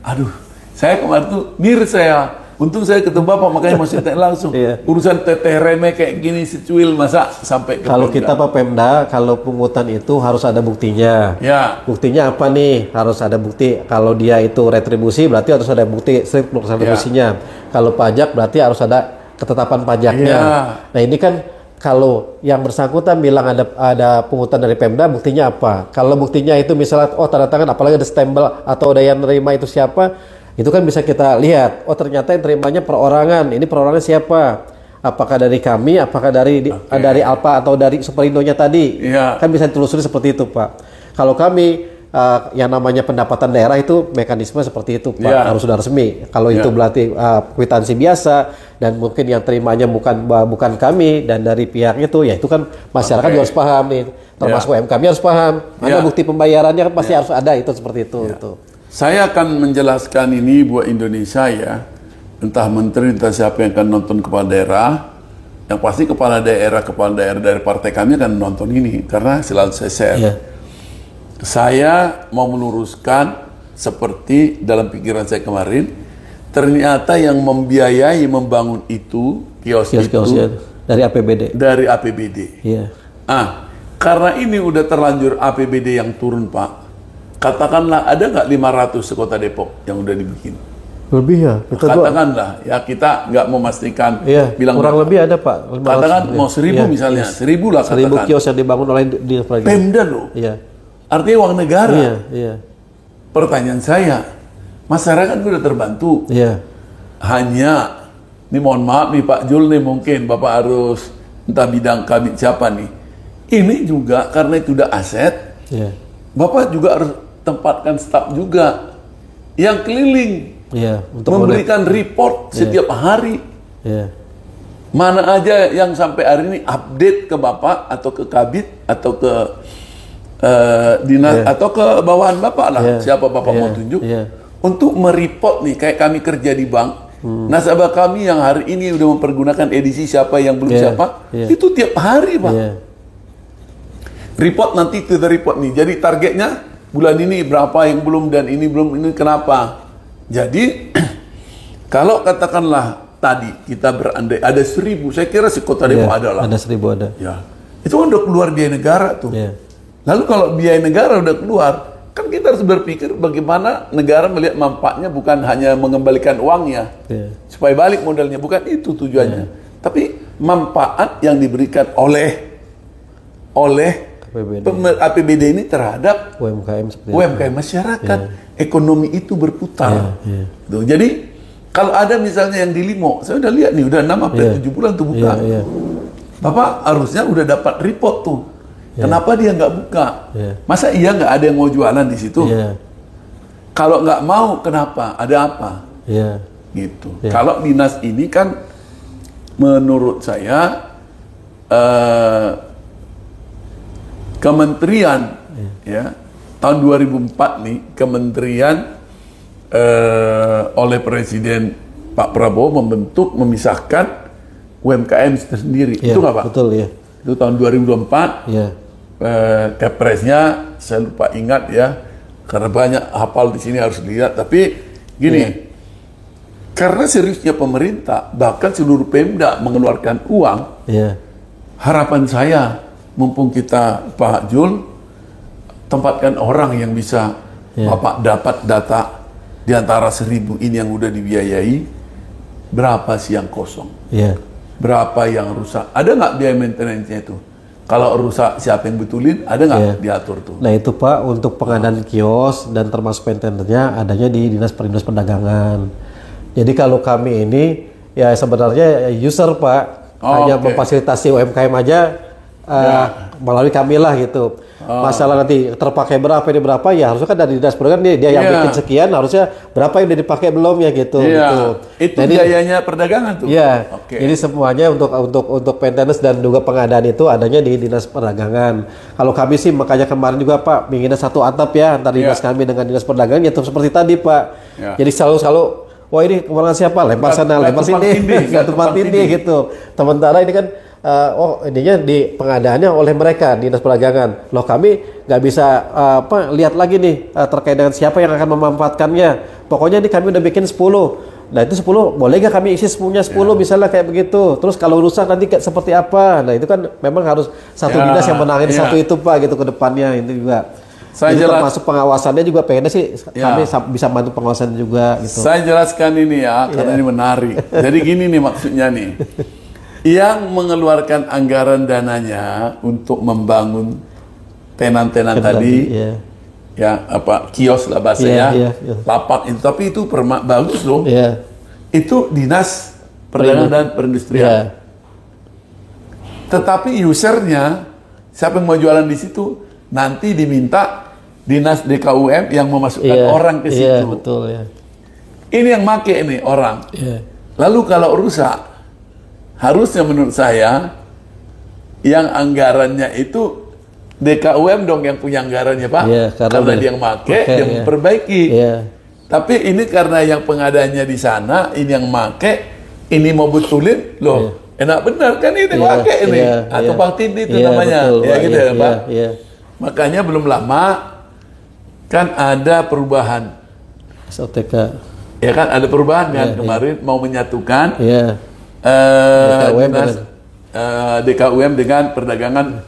aduh, saya kemarin tuh miris saya. Untung saya ketemu Bapak, makanya masih tanya langsung. Iya. Urusan teteh remeh kayak gini secuil masa sampai ke Kalau Pemda. kita Pak Pemda, kalau pungutan itu harus ada buktinya. Ya. Buktinya apa nih? Harus ada bukti. Kalau dia itu retribusi, berarti harus ada bukti slip retribusinya. Kalau pajak, berarti harus ada ketetapan pajaknya. Ya. Nah ini kan kalau yang bersangkutan bilang ada pungutan dari Pemda, buktinya apa? Kalau buktinya itu misalnya, oh tanda tangan, apalagi ada stempel atau ada yang nerima itu siapa, itu kan bisa kita lihat. Oh ternyata yang terimanya perorangan. Ini perorangan siapa? Apakah dari kami? Apakah dari dari Alpa atau dari Superindonya tadi? Iya. Kan bisa ditelusuri seperti itu, Pak. Kalau kami yang namanya pendapatan daerah itu mekanisme seperti itu, Pak. Iya. Harus sudah resmi. Kalau Iya. itu berarti kwitansi biasa dan mungkin yang terimanya bukan kami dan dari pihak itu, ya itu kan masyarakat juga harus paham nih. Termasuk UMKM harus paham. Ada Iya. bukti pembayarannya kan pasti harus ada itu seperti itu. Itu. Saya akan menjelaskan ini buat Indonesia ya. Entah menteri, entah siapa yang akan nonton kepala daerah. Yang pasti kepala daerah dari partai kami akan nonton ini. Karena selalu saya share. Iya. Saya mau meluruskan seperti dalam pikiran saya kemarin. Ternyata yang membiayai membangun itu, kios itu, Kios-kiosnya dari APBD. dari APBD. Iya. Karena ini udah terlanjur APBD yang turun, Pak. Katakanlah ada nggak 500 sekota Depok yang udah dibikin? Lebih ya. Katakanlah, ya kita nggak memastikan. Iya, bilang kurang berapa. lebih ada Pak. 500. Katakan mau 1000 Iya, misalnya, iya. 1000 lah 1000 katakan. kios yang dibangun oleh Dinas Perdagangan. Pemda loh. Iya. Artinya uang negara. Iya, iya. Pertanyaan saya, masyarakat sudah terbantu. Iya. Hanya, ini mohon maaf nih Pak Jul nih mungkin Bapak harus entah bidang kabit siapa nih. Ini juga karena itu udah aset, Iya. Bapak juga harus tempatkan staf juga yang keliling Iya, untuk memberikan report setiap hari. Iya. Mana aja yang sampai hari ini update ke Bapak atau ke kabit atau ke dinas atau ke bawahan Bapak lah, siapa Bapak mau tunjuk untuk mereport nih kayak kami kerja di bank. Nasabah kami yang hari ini udah mempergunakan edisi siapa yang belum siapa, itu tiap hari Pak. Iya. Report nanti to the report nih. Jadi targetnya bulan ini berapa yang belum dan ini belum, ini kenapa? Jadi kalau katakanlah tadi kita berandai ada 1000, saya kira si kota Depok ada lah. Ada 1000 ada. Ya, itu kan udah keluar biaya negara tuh. Iya. Lalu kalau biaya negara udah keluar, kan kita harus berpikir bagaimana negara melihat manfaatnya bukan hanya mengembalikan uangnya, supaya balik modalnya, bukan itu tujuannya. Tapi manfaat yang diberikan oleh APBD ini terhadap UMKM seperti UMKM masyarakat, ekonomi itu berputar. Tuh, jadi kalau ada misalnya yang di Limo, saya udah lihat nih, udah 6 sampai 7 bulan tuh buka. Bapak harusnya udah dapat report tuh. Kenapa dia nggak buka? Masa iya nggak ada yang mau jualan di situ? Kalau nggak mau, kenapa? Ada apa? Gitu. Kalau dinas ini kan, menurut saya kementerian, ya tahun 2004 nih kementerian oleh Presiden Pak Prabowo memisahkan UMKM tersendiri. Itu nggak Pak? Betul ya. Itu tahun 2024. Kepresnya saya lupa ingat ya, karena banyak hafal di sini harus lihat. Tapi gini, karena seriusnya pemerintah, bahkan seluruh Pemda mengeluarkan uang. Harapan saya, mumpung kita Pak Jul, tempatkan orang yang bisa Bapak dapat data di antara 1000 ini yang udah dibiayai, berapa sih yang kosong? Berapa yang rusak? Ada nggak biaya maintenance-nya itu? Kalau rusak siapa yang betulin? Ada nggak diatur tuh? Nah itu Pak, untuk pengadaan kios dan termasuk maintenance-nya adanya di Dinas Perdagangan. Jadi kalau kami ini ya sebenarnya user Pak, hanya memfasilitasi UMKM aja melalui kami lah gitu. Masalah nanti terpakai berapa ini berapa ya harusnya kan dari Dinas Perdagangan dia yang bikin sekian, harusnya berapa yang udah dipakai belum ya gitu. Itu biayanya perdagangan tuh. Jadi semuanya untuk maintenance dan juga pengadaan itu adanya di Dinas Perdagangan. Kalau kami sih makanya kemarin juga Pak pinginnya satu atap ya antara dinas kami dengan Dinas Perdagangan ya seperti tadi Pak. Jadi selalu wah ini kemana siapa lempar sana lempar sini nggak tempat ini gitu. Sementara ini kan ininya di pengadaannya oleh mereka Dinas Perdagangan. Loh kami nggak bisa lihat lagi nih terkait dengan siapa yang akan memanfaatkannya. Pokoknya ini kami udah bikin 10 Nah itu 10, boleh nggak kami isi semuanya 10 misalnya kayak begitu. Terus kalau rusak nanti kayak seperti apa? Nah itu kan memang harus satu dinas yang menangani satu itu Pak gitu ke depannya itu juga. Saya Jadi jelas, termasuk pengawasannya juga pengennya sih kami bisa bantu pengawasan juga gitu. saya jelaskan ini ya karena ini menarik. Jadi gini nih maksudnya nih. Yang mengeluarkan anggaran dananya untuk membangun tenan-tenan tadi, ya apa kios lah bahasanya, lapak itu, tapi itu bagus loh. Itu dinas perdagangan dan perindustrian. Tetapi usernya siapa yang mau jualan di situ nanti diminta dinas DKUM yang memasukkan orang ke situ. Betul, Ini yang make ini orang. Lalu kalau rusak, harusnya menurut saya yang anggarannya itu DKUM dong yang punya anggarannya Pak, karena dia yang make, dia memperbaiki. Tapi ini karena yang pengadanya di sana, ini yang make, ini mau betulin, loh enak benar kan ini make ini, atau Bang Tindi itu namanya, betul, gitu ya Pak. Makanya belum lama kan ada perubahan. SOTK. Ya kan ada perubahan kan kemarin mau menyatukan DKUM dengan perdagangan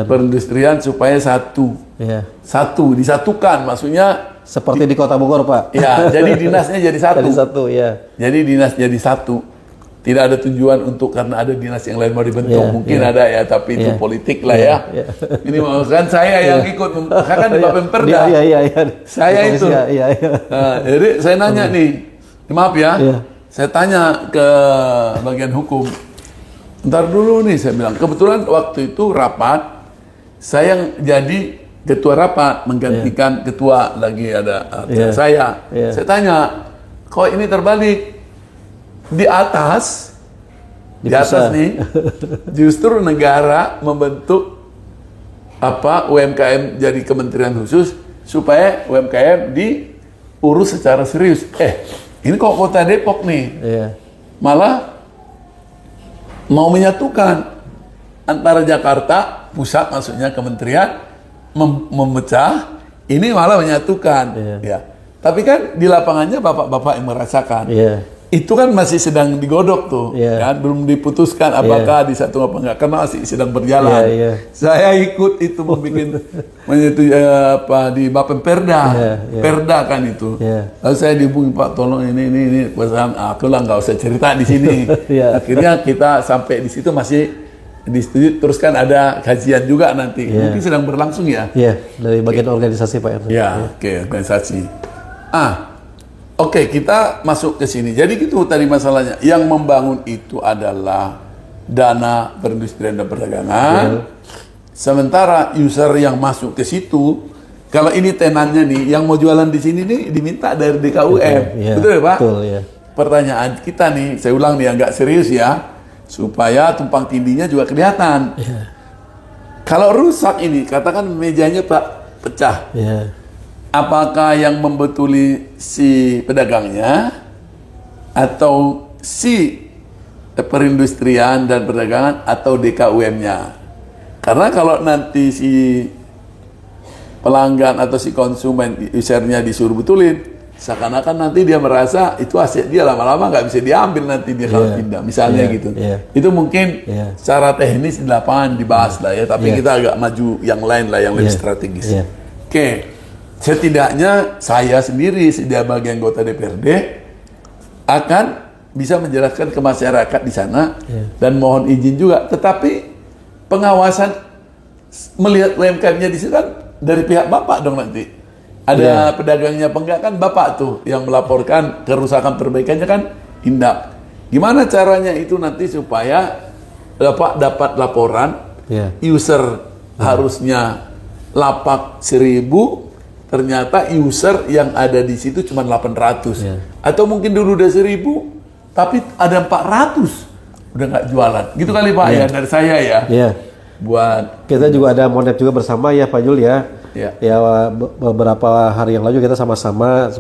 perindustrian supaya satu disatukan, maksudnya seperti di Kota Bogor Pak. Ya, jadi dinasnya jadi satu. Jadi dinas jadi satu. Tidak ada tujuan untuk karena ada dinas yang lain mau dibentuk, mungkin ada ya, tapi itu politik lah ya. Ini kan saya yang ikut, kan di Bapemperda. Saya itu. Nah, jadi saya nanya nih, maaf ya. Saya tanya ke bagian hukum, ntar dulu nih saya bilang, kebetulan waktu itu rapat, saya yang jadi ketua rapat, menggantikan ketua lagi ada saya. Saya tanya, kok ini terbalik? Di atas nih, justru negara membentuk UMKM jadi kementerian khusus, supaya UMKM diurus secara serius. Ini kok kota Depok nih, malah mau menyatukan antara Jakarta pusat, maksudnya kementerian memecah, ini malah menyatukan. Tapi kan di lapangannya bapak-bapak yang merasakan. Itu kan masih sedang digodok tuh, kan belum diputuskan apakah disatu apa enggak, karena masih sedang berjalan. Saya ikut itu membuat di Bapemperda, Perda kan itu. Lalu saya dihubungi, Pak tolong ini pesan aku lah, nggak usah cerita di sini. Akhirnya kita sampai di situ masih disetujui, terus kan ada kajian juga nanti, mungkin sedang berlangsung ya. Dari bagian organisasi Pak. Organisasi. Oke, kita masuk ke sini. Jadi gitu tadi masalahnya. Yang membangun itu adalah dana perindustrian dan perdagangan. Sementara user yang masuk ke situ, kalau ini tenannya nih, yang mau jualan di sini nih diminta dari DKUM. Betul ya Pak? Betul, Pertanyaan kita nih, saya ulang nih agak serius ya, supaya tumpang tindinya juga kelihatan. Kalau rusak ini, katakan mejanya Pak pecah. Apakah yang membetuli si pedagangnya atau si perindustrian dan perdagangan atau DKUM-nya? Karena kalau nanti si pelanggan atau si konsumen usernya disuruh betulin, seakan-akan nanti dia merasa itu aset dia, lama-lama nggak bisa diambil nanti dia kalau pindah, misalnya gitu. Itu mungkin secara teknis di lapangan dibahas lah ya, tapi kita agak maju yang lain lah, yang lebih strategis. Oke. Setidaknya saya sendiri sebagai anggota DPRD akan bisa menjelaskan ke masyarakat di sana dan mohon izin juga. Tetapi pengawasan melihat UMKM-nya di situ kan dari pihak Bapak dong nanti. Ada pedagangnya enggak kan Bapak tuh yang melaporkan kerusakan perbaikannya kan Indap. Gimana caranya itu nanti supaya Bapak dapat laporan user harusnya lapak 1.000, ternyata user yang ada di situ cuma 800, atau mungkin dulu udah 1.000 tapi ada 400 udah nggak jualan gitu kali Pak ya, dari saya ya. Buat kita juga ada monet juga bersama ya Pak Jul ya. Beberapa hari yang lalu kita sama-sama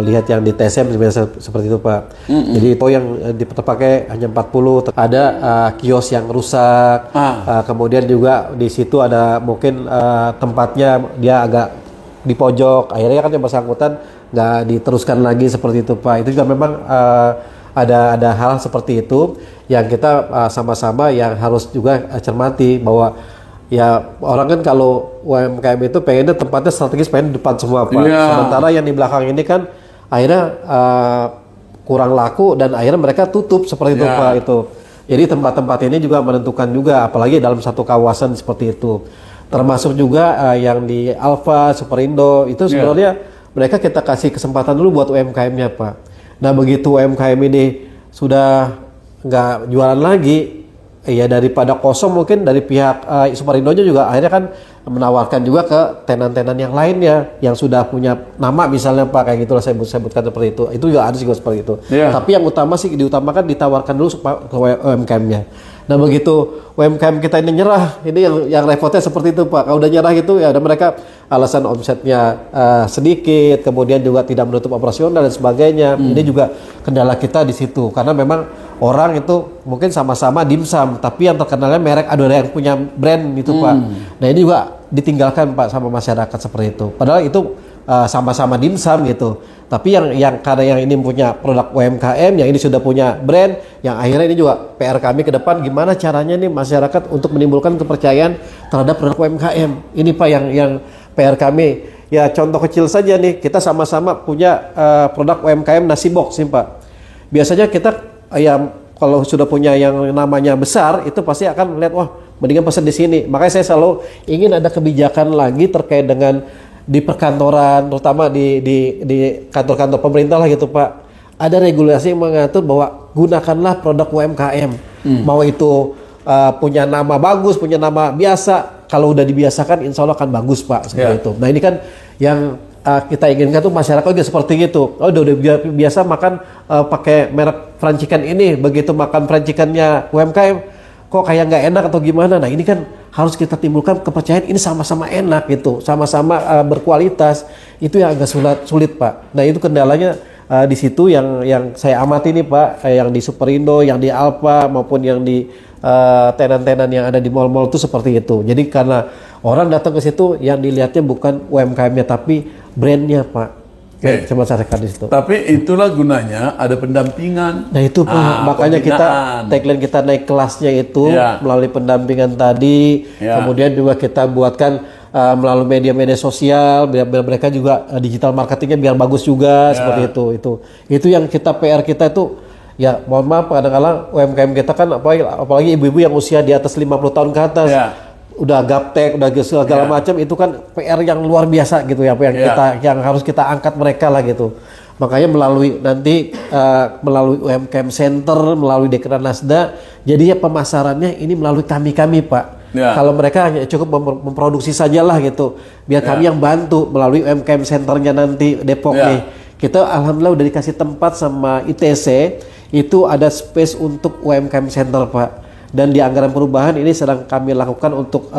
melihat yang di TSM seperti itu Pak. Jadi itu yang dipakai hanya 40, ada kios yang rusak, kemudian juga di situ ada mungkin tempatnya dia agak di pojok, akhirnya kan yang bersangkutan nggak diteruskan lagi seperti itu Pak. Itu juga memang ada hal seperti itu yang kita sama-sama yang harus juga cermati bahwa ya orang kan kalau UMKM itu pengennya tempatnya strategis, pengen di depan semua Pak. Sementara yang di belakang ini kan akhirnya kurang laku dan akhirnya mereka tutup seperti itu Pak itu. Jadi tempat-tempat ini juga menentukan juga, apalagi dalam satu kawasan seperti itu. Termasuk juga yang di Alfa, Superindo itu sebenarnya mereka kita kasih kesempatan dulu buat UMKM-nya Pak. Nah begitu UMKM ini sudah nggak jualan lagi, ya daripada kosong mungkin dari pihak Superindonya juga akhirnya kan menawarkan juga ke tenan-tenan yang lainnya yang sudah punya nama misalnya Pak, kayak gitulah saya sebutkan seperti itu. Itu juga ada juga seperti itu. Tapi yang utama sih diutamakan ditawarkan dulu ke UMKM-nya. Nah begitu UMKM kita ini nyerah, ini yang repotnya seperti itu Pak. Kalau udah nyerah gitu ya ada mereka alasan omsetnya sedikit, kemudian juga tidak menutup operasional dan sebagainya. Ini juga kendala kita di situ karena memang orang itu mungkin sama-sama dimsum, tapi yang terkenalnya merek ada yang punya brand itu Pak. Nah ini juga ditinggalkan Pak sama masyarakat seperti itu. Padahal itu sama-sama dimsum gitu. Tapi yang karena yang ini punya produk UMKM, yang ini sudah punya brand, yang akhirnya ini juga PR kami ke depan gimana caranya nih masyarakat untuk menimbulkan kepercayaan terhadap produk UMKM. Ini Pak yang PR kami. Ya contoh kecil saja nih, kita sama-sama punya produk UMKM nasi box nih Pak. Biasanya kita ya kalau sudah punya yang namanya besar itu pasti akan melihat wah mendingan pesan di sini. Makanya saya selalu ingin ada kebijakan lagi terkait dengan di perkantoran, terutama di kantor-kantor pemerintah lah gitu Pak. Ada regulasi yang mengatur bahwa gunakanlah produk UMKM. Mau itu punya nama bagus, punya nama biasa, kalau udah dibiasakan insya Allah akan bagus Pak seperti itu. Nah ini kan yang kita inginkan tuh masyarakat juga seperti itu. Oh udah biasa makan pakai merek Francikan ini, begitu makan Francikannya UMKM kok kayak nggak enak atau gimana. Nah ini kan harus kita timbulkan kepercayaan ini sama-sama enak gitu, sama-sama berkualitas. Itu yang agak sulit Pak. Nah itu kendalanya di situ yang saya amati nih Pak, yang di Superindo, yang di Alfa maupun yang di tenan-tenan yang ada di mal-mal itu seperti itu. Jadi karena orang datang ke situ yang dilihatnya bukan UMKM-nya tapi brandnya Pak. Cuma saya di situ. Tapi itulah gunanya ada pendampingan. Nah itu Pak, makanya kita tagline kita naik kelasnya itu melalui pendampingan tadi. Kemudian juga kita buatkan melalui media-media sosial biar mereka juga digital marketingnya biar bagus juga seperti itu. Itu yang kita PR kita itu. Ya mohon maaf kadang-kadang UMKM kita kan apalagi ibu-ibu yang usia di atas 50 tahun ke atas udah gaptek, udah segala macam, itu kan PR yang luar biasa gitu ya, yang harus kita angkat mereka lah gitu. Makanya melalui melalui UMKM Center, melalui Dekranasda, jadi ya pemasarannya ini melalui kami Pak. Kalau mereka hanya cukup memproduksi sajalah gitu, biar kami yang bantu melalui UMKM Centernya nanti Depok nih. Kita alhamdulillah udah dikasih tempat sama ITC, itu ada space untuk UMKM Center Pak. Dan di anggaran perubahan ini sedang kami lakukan untuk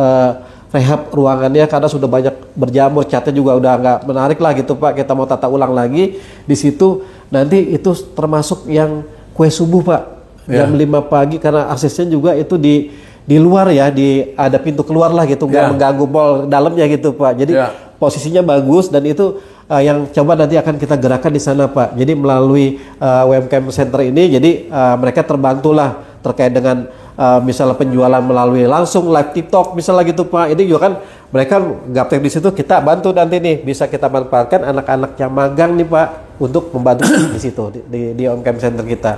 rehab ruangannya karena sudah banyak berjamur, catnya juga udah nggak menarik lah gitu Pak. Kita mau tata ulang lagi di situ. Nanti itu termasuk yang kue subuh Pak, jam 5 pagi karena aksesnya juga itu di luar ya, ada pintu keluar lah gitu, nggak mengganggu mall dalamnya gitu Pak. Jadi posisinya bagus dan itu yang coba nanti akan kita gerakan di sana Pak. Jadi melalui UMKM Center ini, jadi mereka terbantulah terkait dengan misalnya penjualan melalui langsung live TikTok misalnya gitu Pak. Ini juga kan mereka gaptek di situ, kita bantu nanti nih bisa kita manfaatkan anak-anak yang magang nih Pak untuk membantu di situ di UMKM Center kita.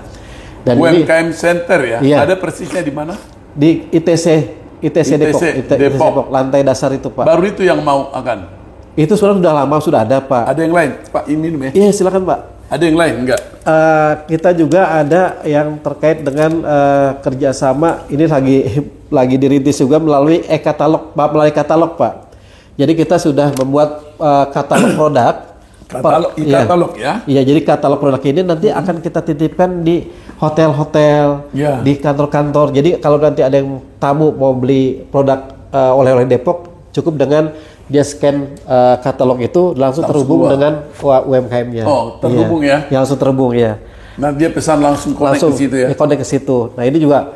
Dan UMKM Center ya. Ada persisnya di mana? Di ITC Depok, lantai dasar itu Pak. Baru itu yang mau akan? Itu sudah lama sudah ada Pak. Ada yang lain Pak, ini ya? Iya silakan Pak. Ada yang lain enggak? Kita juga ada yang terkait dengan kerjasama ini lagi dirintis juga melalui e-katalog, melalui katalog Pak. Jadi kita sudah membuat katalog produk. Katalog ya? Iya, jadi katalog produk ini nanti akan kita titipkan di hotel-hotel, di kantor-kantor. Jadi kalau nanti ada yang tamu mau beli produk oleh-oleh Depok, cukup dengan dia scan katalog itu langsung terhubung dengan UMKM-nya. Oh, terhubung ya? Langsung terhubung ya. Nah, dia pesan langsung connect ke situ ya? Connect ke situ. Nah, ini juga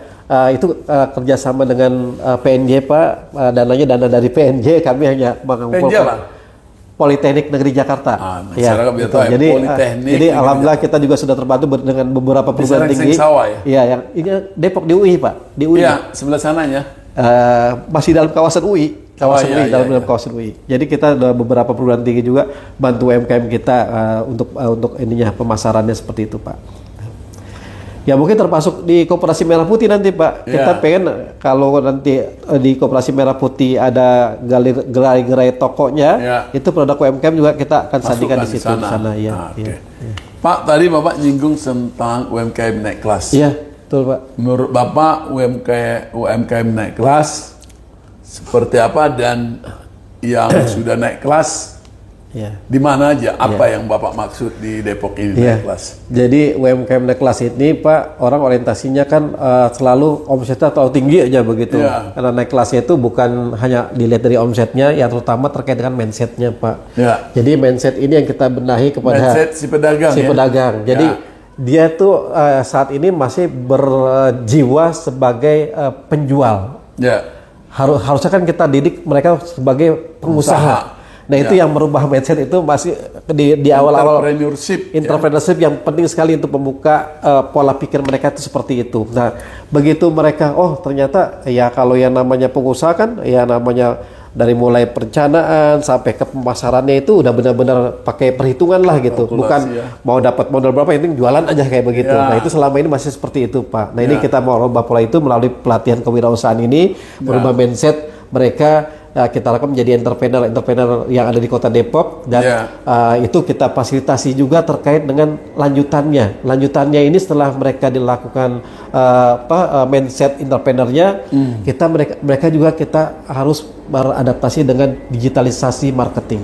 itu kerjasama dengan PNJ Pak. Dananya dana dari PNJ, kami hanya mengumpulkan. PNJ apa? Politeknik Negeri Jakarta. Masyarakat biar tahu ya, jadi Politeknik jadi Negeri alhamdulillah kita juga sudah terbantu dengan beberapa perguruan tinggi. Sawah ya? Iya, yang ini Depok di UI Pak, di UI. Iya, sebelah sananya. Masih dalam kawasan UI, kawasan UI, dalam kawasan UI. Jadi kita ada beberapa perguruan tinggi juga bantu UMKM kita untuk ininya pemasarannya seperti itu Pak. Ya mungkin termasuk di Koperasi Merah Putih nanti Pak. Kita pengen kalau nanti di Koperasi Merah Putih ada gerai-gerai tokonya, itu produk UMKM juga kita akan sandingkan di situ di sana ya. Pak, tadi Bapak nyinggung tentang UMKM naik kelas. Iya, betul Pak. Menurut Bapak UMKM naik kelas seperti apa, dan yang sudah naik kelas di mana aja? Apa yang Bapak maksud di Depok ini naik kelas? Jadi UMKM naik kelas ini Pak, orang orientasinya kan selalu omsetnya atau tinggi aja begitu. Karena naik kelasnya itu bukan hanya dilihat dari omsetnya, yang terutama terkait dengan mindsetnya Pak. Jadi mindset ini yang kita benahi kepada mindset si pedagang. Jadi dia tuh saat ini masih berjiwa sebagai penjual. Harusnya kan kita didik mereka sebagai pengusaha. Nah itu yang merubah mindset itu masih di awal-awal entrepreneurship yang penting sekali untuk membuka pola pikir mereka itu seperti itu. Nah begitu mereka ternyata ya kalau yang namanya pengusaha kan ya namanya dari mulai perencanaan sampai ke pemasarannya itu udah benar-benar pakai perhitungan lah gitu. Bukan mau dapat modal berapa, yang penting jualan aja kayak begitu. Nah itu selama ini masih seperti itu Pak. Nah ini kita mau rubah pola itu melalui pelatihan kewirausahaan ini, merubah mindset mereka. Kita lakukan menjadi entrepreneur yang ada di Kota Depok, dan itu kita fasilitasi juga terkait dengan lanjutannya. Lanjutannya ini setelah mereka dilakukan mindset entrepreneurnya, mereka juga kita harus beradaptasi dengan digitalisasi marketing.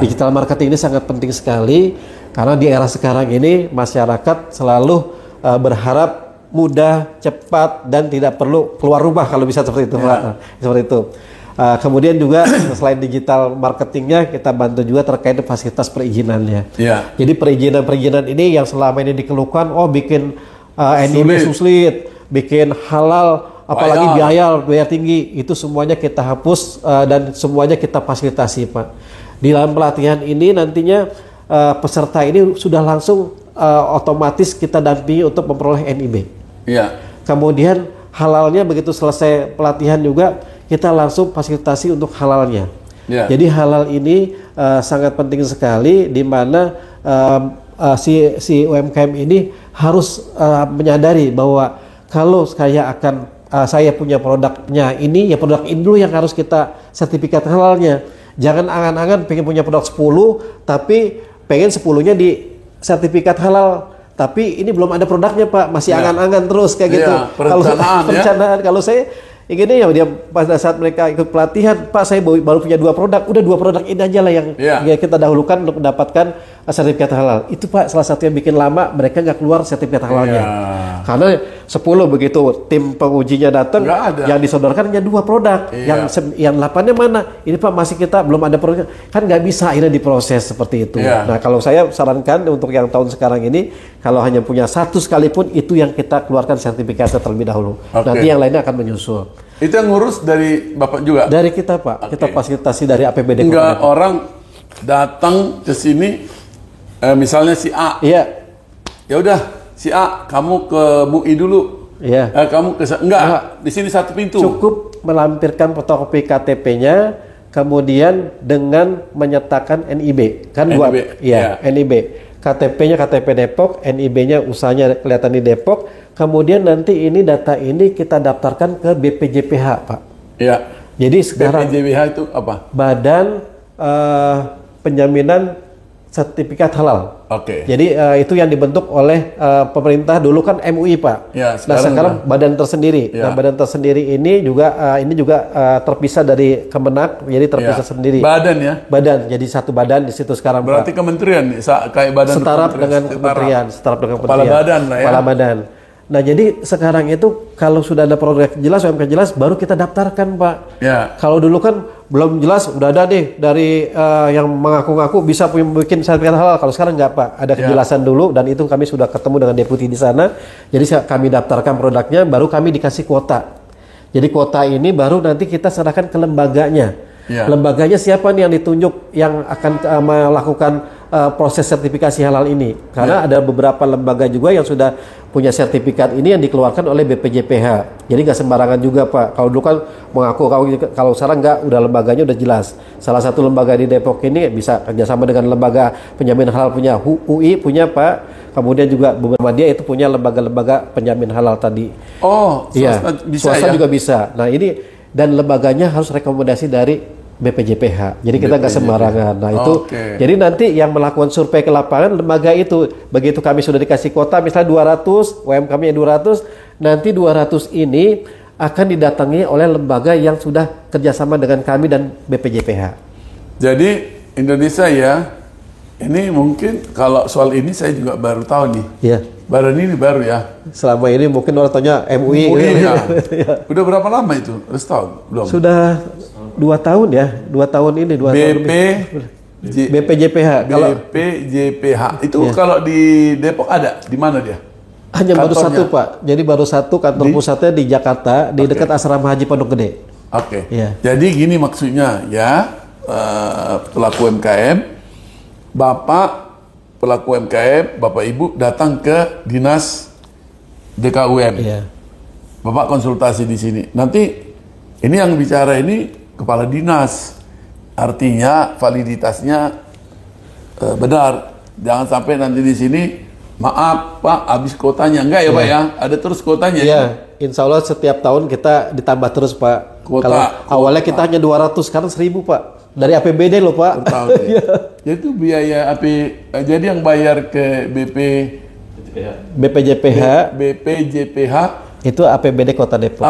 Digital marketing ini sangat penting sekali karena di era sekarang ini masyarakat selalu berharap mudah, cepat, dan tidak perlu keluar rumah kalau bisa seperti itu, Pak. Seperti itu. Kemudian juga selain digital marketingnya, kita bantu juga terkait fasilitas perizinannya. Jadi perizinan ini yang selama ini dikeluhkan, bikin NIB sulit, bikin halal, apalagi biaya tinggi, itu semuanya kita hapus dan semuanya kita fasilitasi Pak. Di dalam pelatihan ini nantinya peserta ini sudah langsung otomatis kita dampingi untuk memperoleh NIB. Kemudian halalnya begitu selesai pelatihan juga kita langsung fasilitasi untuk halalnya. Jadi halal ini sangat penting sekali, di mana si UMKM ini harus menyadari bahwa kalau saya punya produknya ini, ya produk ini dulu yang harus kita sertifikat halalnya. Jangan angan-angan pengen punya produk 10 tapi pengen 10-nya di sertifikat halal, tapi ini belum ada produknya Pak, masih angan-angan terus kayak gitu. Perencanaan. Kalau saya inginnya dia pada saat mereka ikut pelatihan, Pak saya baru punya 2 produk, udah 2 produk ini aja lah yang kita dahulukan untuk mendapatkan sertifikat halal. Itu Pak salah satu yang bikin lama mereka nggak keluar sertifikat halalnya. Karena 10 begitu tim pengujinya datang, yang disodorkan hanya 2 produk, yang 8-nya mana? Ini Pak masih kita belum ada produk, kan nggak bisa akhirnya diproses seperti itu. Nah kalau saya sarankan untuk yang tahun sekarang ini, kalau hanya punya 1 sekalipun, itu yang kita keluarkan sertifikatnya terlebih dahulu. Nanti yang lainnya akan menyusul. Itu yang ngurus dari Bapak juga? Dari kita Pak, kita fasilitasi dari APBD. Enggak orang datang ke sini, misalnya si A. Ya udah, si A, kamu ke MUI dulu. Kamu ke di sini 1 pintu. Cukup melampirkan fotokopi KTP-nya, kemudian dengan menyertakan NIB. Kan NIB. NIB. KTP-nya KTP Depok, NIB-nya usahanya kelihatan di Depok. Kemudian nanti data ini kita daftarkan ke BPJPH, Pak. Jadi sekarang BPJPH itu apa? Badan Penjaminan Sertifikat Halal. Jadi itu yang dibentuk oleh pemerintah, dulu kan MUI Pak. Nah sekarang badan tersendiri. Nah badan tersendiri ini juga terpisah dari Kemenak, jadi terpisah sendiri. Badan, jadi satu badan di situ sekarang. Berarti Pak. Kementerian kayak badan setara dengan kementerian. Kepala badan lah ya. Kepala badan. Nah jadi sekarang itu kalau sudah ada produk jelas, UMKM jelas, baru kita daftarkan Pak. Kalau dulu kan belum jelas, udah ada nih dari yang mengaku-ngaku bisa bikin sertifikat halal. Kalau sekarang nggak Pak, ada kejelasan dulu, dan itu kami sudah ketemu dengan deputi di sana. Jadi kami daftarkan produknya, baru kami dikasih kuota. Jadi kuota ini baru nanti kita serahkan ke lembaganya. Ya. Lembaganya siapa nih yang ditunjuk yang akan melakukan proses sertifikasi halal ini? Karena ada beberapa lembaga juga yang sudah punya sertifikat ini yang dikeluarkan oleh BPJPH. Jadi nggak sembarangan juga Pak. Kalau dulu kan mengaku, kalau sekarang nggak, udah lembaganya udah jelas. Salah satu lembaga di Depok ini bisa kerjasama dengan lembaga penjamin halal punya UI punya Pak. Kemudian juga beberapa dia itu punya lembaga-lembaga penjamin halal tadi. Oh, Iya, bisa swasta ya? juga bisa. Nah ini dan lembaganya harus rekomendasi dari BPJPH. Jadi kita nggak sembarangan. Nah itu, jadi nanti yang melakukan survei ke lapangan lembaga itu, begitu kami sudah dikasih kuota, misalnya 200, UMKM-nya 200, nanti 200 ini akan didatangi oleh lembaga yang sudah kerjasama dengan kami dan BPJPH. Jadi Indonesia ya, ini mungkin kalau soal ini saya juga baru tahu nih. Iya. Baru ya. Selama ini mungkin orang tanya MUI. Ya. Udah berapa lama itu? Setahun? Belum? Sudah 2 tahun ya, 2 tahun ini, 2 tahun BPJPH. BPJPH itu kalau di Depok ada, di mana dia? Hanya baru Kantornya? satu Pak. Jadi baru satu kantor pusatnya di Jakarta, di dekat Asrama Haji Pondok Gede. Oke. Iya. Jadi gini maksudnya ya, pelaku UMKM, Bapak pelaku UMKM, Bapak Ibu datang ke dinas DKUM. Iya. Bapak konsultasi di sini. Nanti ini yang bicara ini kepala dinas. Artinya validitasnya benar. Jangan sampai nanti di sini, maaf Pak, habis kuotanya. Enggak ya Pak ya? Ada terus kuotanya. Iya, insya Allah setiap tahun kita ditambah terus Pak. Kuota. Awalnya kita hanya 200, sekarang 1000 Pak. Dari APBD loh Pak. Per tahun ya. Jadi itu biaya jadi yang bayar ke BPJPH itu APBD Kota Depok.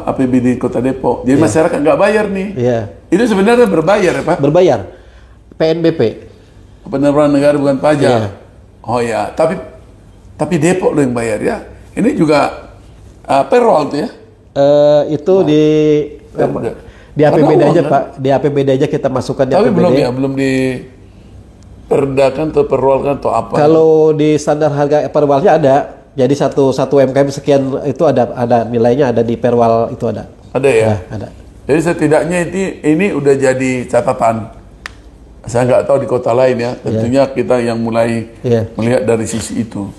APBD Kota Depok. Jadi masyarakat nggak bayar nih. Iya. Itu sebenarnya berbayar ya Pak? Berbayar. PNBP. Pendapatan negara bukan pajak. Iya. Oh ya, tapi Depok loh yang bayar ya. Ini juga payroll tuh ya? Itu di APBD aja Pak. Di APBD aja kita masukkan di Tapi APBD. belum diperdakan atau perwalkan atau apa? Kalau di standar harga perwalnya ada. Jadi satu UMKM sekian itu ada nilainya, ada di perwal itu ada. Ada ya? Ya, ada. Jadi setidaknya ini udah jadi catatan. Saya nggak tahu di kota lain ya. Tentunya kita yang mulai melihat dari sisi itu.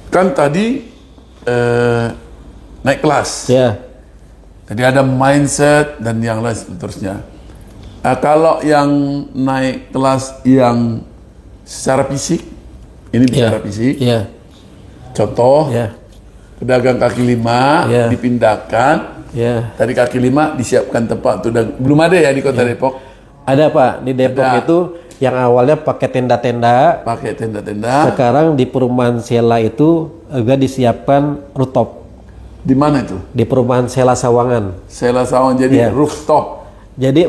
Kan tadi naik kelas. Ya. Jadi ada mindset dan yang lain seterusnya. Kalau yang naik kelas yang secara fisik, ini bicara fisik. Iya. Contoh, Iya. pedagang kaki lima dipindahkan. Iya. Tadi kaki lima disiapkan tempat tuh, belum ada ya di kota Depok. Ada Pak, di Depok itu yang awalnya pakai tenda-tenda. Pakai tenda-tenda. Sekarang di perumahan Sela itu juga disiapkan rooftop. Di mana itu? Di perumahan Sela Sawangan. Sela Sawangan jadi rooftop. Jadi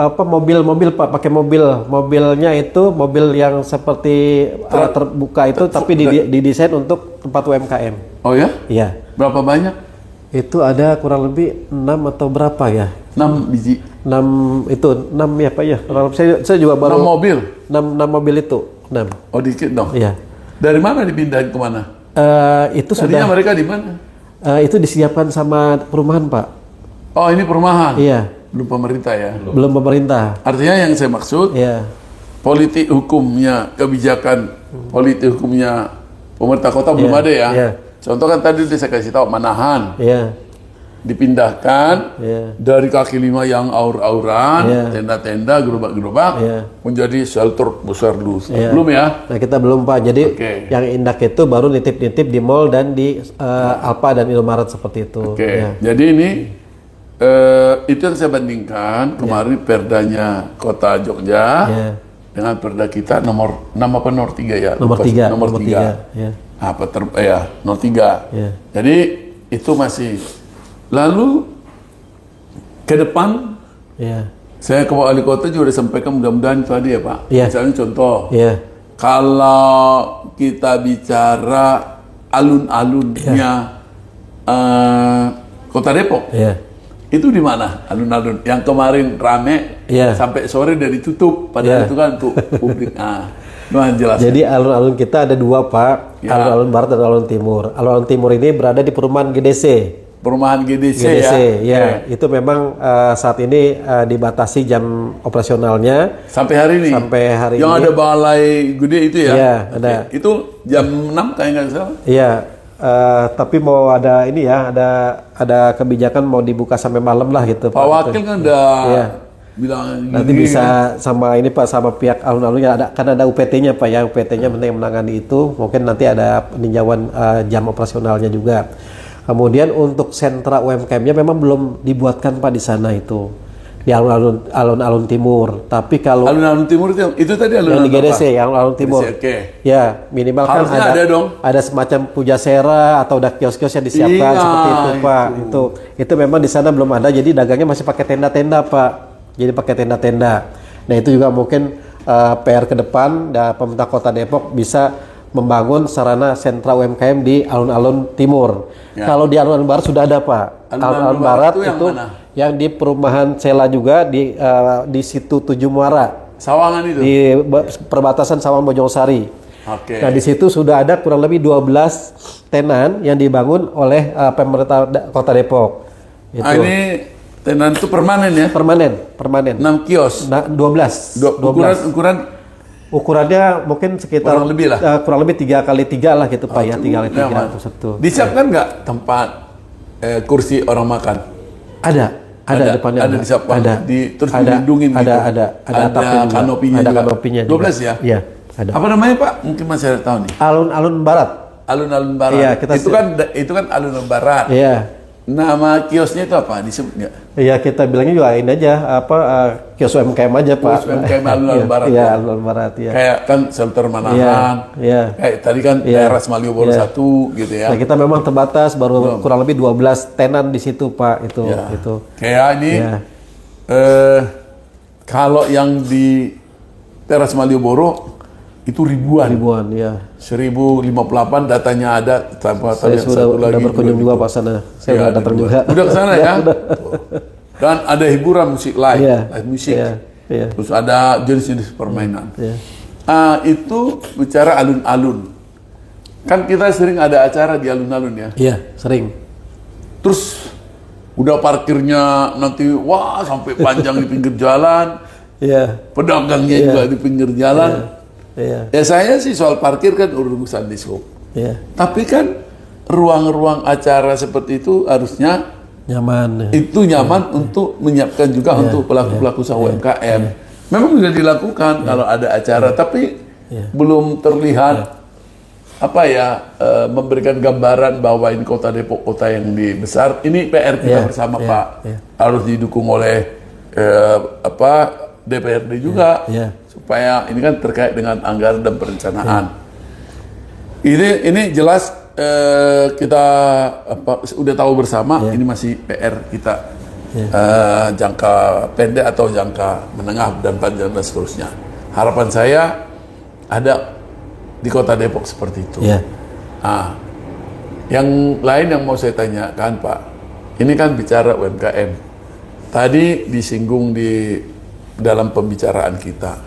mobil-mobil Pak, pakai mobilnya itu mobil yang seperti terbuka itu, tapi didesain untuk tempat UMKM. Oh ya? Iya. Berapa banyak? Itu ada kurang lebih 6 atau berapa ya? 6 biji. 6 ya Pak ya. Saya juga baru 6 mobil. 6 mobil itu. 6. Oh dikit dong. Iya. Dari mana dipindahin ke mana? Itu Tadinya sudah mereka di mana? itu disiapkan sama perumahan Pak. Oh ini perumahan. Iya. Belum pemerintah ya? Belum pemerintah. Artinya yang saya maksud, Iya. politik hukumnya, kebijakan politik hukumnya pemerintah kota belum ada ya? Iya. Contoh kan tadi saya kasih tahu Manahan. Iya. Dipindahkan dari kaki lima yang aur-auran, tenda-tenda, gerobak-gerobak, menjadi shelter besar dulu. Belum ya? Nah kita belum Pak. Jadi yang Indak itu baru nitip-nitip di mall dan di Alfa dan Indomaret seperti itu. Jadi ini itu yang saya bandingkan kemarin perdanya Kota Jogja dengan perda kita nomor 3 ya. Nomor 3. Nomor 3. Nomor 3. Jadi itu masih. Lalu ke depan, saya ke wali kota juga udah sampaikan mudah-mudahan itu ada ya Pak. Misalnya contoh, kalau kita bicara alun-alunnya Kota Depok, itu di mana alun-alun yang kemarin rame sampai sore udah ditutup, padahal itu kan untuk publik. Jelas. Jadi alun-alun kita ada 2 Pak, alun-alun barat dan alun timur. Alun-alun timur ini berada di perumahan GDC. perumahan GDC, GDC ya. ya. Itu memang saat ini dibatasi jam operasionalnya Sampai hari ini. Yang ini. ada balai gede itu ya. Iya, ada. Itu jam 6 kayak nggak salah. Iya. Tapi mau ada ini ya, ada kebijakan mau dibuka sampai malam lah gitu. Pak Wakil kan udah bilang nanti bisa sama ini Pak, sama pihak alun-alunnya kan ada UPT-nya Pak ya, UPT-nya yang menangani itu, mungkin nanti ada peninjauan jam operasionalnya juga. Kemudian untuk sentra UMKM-nya memang belum dibuatkan Pak di sana itu, di alun-alun timur. Tapi kalau alun-alun timur itu tadi alun-alun yang di GDC, yang alun timur, ya minimal kan ada semacam pujasera atau ada kios-kios yang disiapkan seperti itu Pak. Itu memang di sana belum ada, jadi dagangnya masih pakai tenda-tenda Pak. Jadi pakai tenda-tenda. Nah itu juga mungkin PR ke depan, pemerintah Kota Depok bisa membangun sarana sentra UMKM di alun-alun timur. Ya. Kalau di alun-alun barat sudah ada Pak. Alun-alun barat itu yang di perumahan Sela juga di situ Tujuh Muara. Sawangan itu. Di perbatasan Sawangan Bojongosari. Oke. Nah di situ sudah ada kurang lebih 12 tenan yang dibangun oleh pemerintah Kota Depok. Itu. Ini tenan itu permanen ya? Permanen. 6 kios. 12. Ukurannya mungkin sekitar kurang lebih lah. Kurang lebih 3x3 lah gitu Pak ya, 3x3 satu. Disiapkan nggak tempat kursi orang makan? Ada depannya. Ada disiapkan. Terus dilindungin gitu. Ada kanopinya ada juga. kanopinya 12 juga. ya? Iya, ada. Apa namanya Pak? Mungkin masih ada tahu nih. Alun-alun barat. Alun-alun barat. Iya, itu kan alun-alun barat. Iya. Nama kiosnya itu apa? Disebut nggak? Iya, kita bilangnya juga ini aja, kios UMKM aja Pak. Kios UMKM alun-alun barat. Iya, alun-alun barat ya. Kayak kan shelter Manahan. Iya. Kayak tadi kan daerah Malioboro 1 gitu ya. Nah, kita memang terbatas, baru kurang lebih 12 tenan di situ Pak, itu. Kayak ini kalau yang di teras Malioboro itu ribuan ya. 1058 datanya ada tanpa saya sudah berkunjung juga Pak sana. Saya sudah datang juga. Udah ke sana ya. Dan ada hiburan musik live musik. Terus ada jenis-jenis permainan. Itu bicara alun-alun. Kan kita sering ada acara di alun-alun ya. Iya, sering. Terus udah parkirnya nanti sampai panjang di pinggir jalan. Pedagangnya juga di pinggir jalan. Ya saya sih soal parkir kan urusan dishub. Tapi kan ruang-ruang acara seperti itu harusnya nyaman. Itu nyaman untuk menyiapkan juga untuk pelaku-pelaku usaha UMKM. Memang sudah dilakukan kalau ada acara, tapi belum terlihat memberikan gambaran bahwa ini Kota Depok kota yang besar. Ini PR kita bersama Pak. Harus didukung oleh DPRD juga. Supaya ini kan terkait dengan anggaran dan perencanaan. Ini jelas kita udah tahu bersama ini masih PR kita jangka pendek atau jangka menengah dan panjang dan seterusnya. Harapan saya ada di Kota Depok seperti itu. Yang lain yang mau saya tanyakan Pak, ini kan bicara UMKM. Tadi disinggung di dalam pembicaraan kita.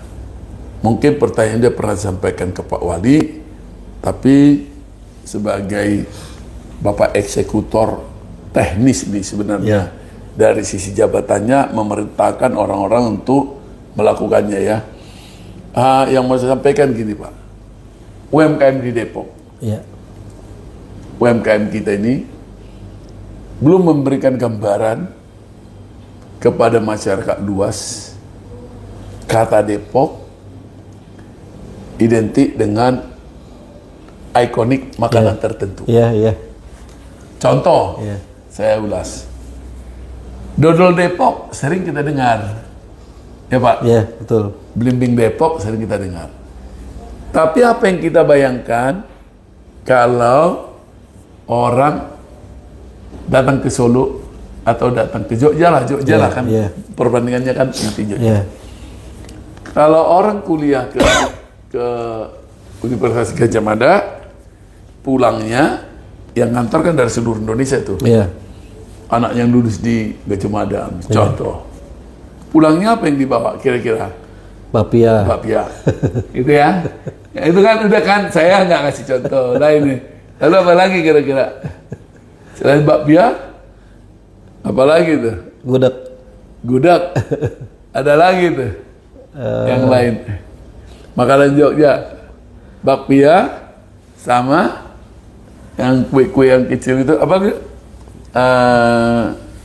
Mungkin pertanyaan dia pernah disampaikan ke Pak Wali, tapi sebagai Bapak eksekutor teknis nih sebenarnya dari sisi jabatannya memerintahkan orang-orang untuk melakukannya ya. Yang mau saya sampaikan gini Pak, UMKM di Depok, UMKM kita ini belum memberikan gambaran kepada masyarakat luas kata Depok identik dengan ikonik makanan tertentu. Contoh, saya ulas. Dodol Depok sering kita dengar. Ya Pak? Betul. Blimbing Depok sering kita dengar. Tapi apa yang kita bayangkan kalau orang datang ke Solo atau datang ke Jogja lah kan perbandingannya kan nanti Jogja. Kalau orang kuliah ke Universitas Gadjah Mada, pulangnya yang ngantor kan dari seluruh Indonesia tuh. Anak yang lulus di Gadjah Mada, contoh. Pulangnya apa yang dibawa kira-kira? Bapia. Itu ya. Itu kan udah kan saya nggak ngasih contoh. Nah ini. Lalu apa lagi kira-kira? Selain bapia, Apalagi tuh? Gudeg. Gudeg. Ada lagi tuh? Yang lain. Makanan Jogja. Bakpia sama yang kue-kue yang kecil itu apa gitu?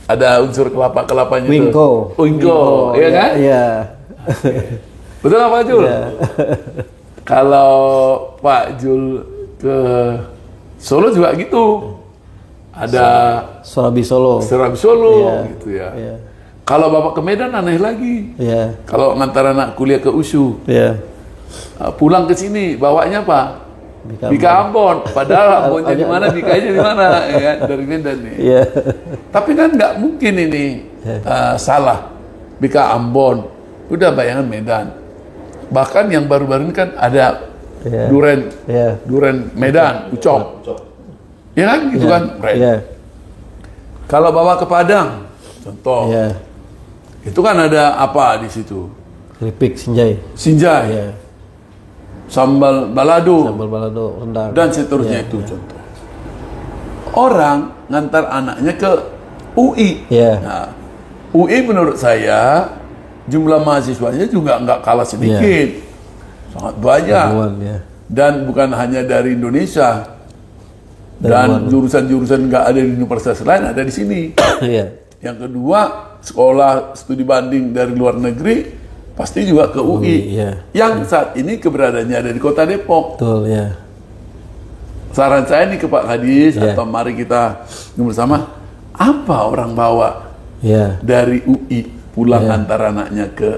Ada unsur kelapa-kelapanya itu. Wingko, iya kan? Iya. Betul nggak Pak Jul? Iya. Kalau Pak Jul ke Solo juga gitu. Ada Surabi Solo. Serabi Solo Iya. gitu ya. Iya. Kalau Bapak ke Medan aneh lagi. Iya. Kalau ngantar anak kuliah ke USU, Iya. pulang ke sini bawanya apa? Bika Ambon. Padahal Ambonnya di mana, Bikanya di mana? Ya, kan? Dari Medan nih. Iya. Tapi kan nggak mungkin ini salah. Bika Ambon, udah bayangan Medan. Bahkan yang baru-baru ini kan ada Iya. Duren, Iya. Duren Medan, Ucok. Ya kan, gitu kan, Ren. Iya. Kalau bawa ke Padang, contoh, Iya. itu kan ada apa di situ? Keripik Sinjai. Sinjai, Iya. sambal balado, Sambal balado, rendang. dan seterusnya Iya. itu contoh. Orang ngantar anaknya ke UI. Iya. Nah, UI menurut saya jumlah mahasiswanya juga nggak kalah sedikit, sangat banyak. Ribuan, ya. Dan bukan hanya dari Indonesia, dan jurusan-jurusan nggak ada di universitas lain ada di sini. Iya. Yang kedua, sekolah studi banding dari luar negeri pasti juga ke UI. iya. Yang saat ini keberadaannya ada di Kota Depok. Betul, ya. Saran saya nih ke Pak Kadis, Iya. atau mari kita bersama, apa orang bawa Iya. dari UI pulang antar anaknya ke,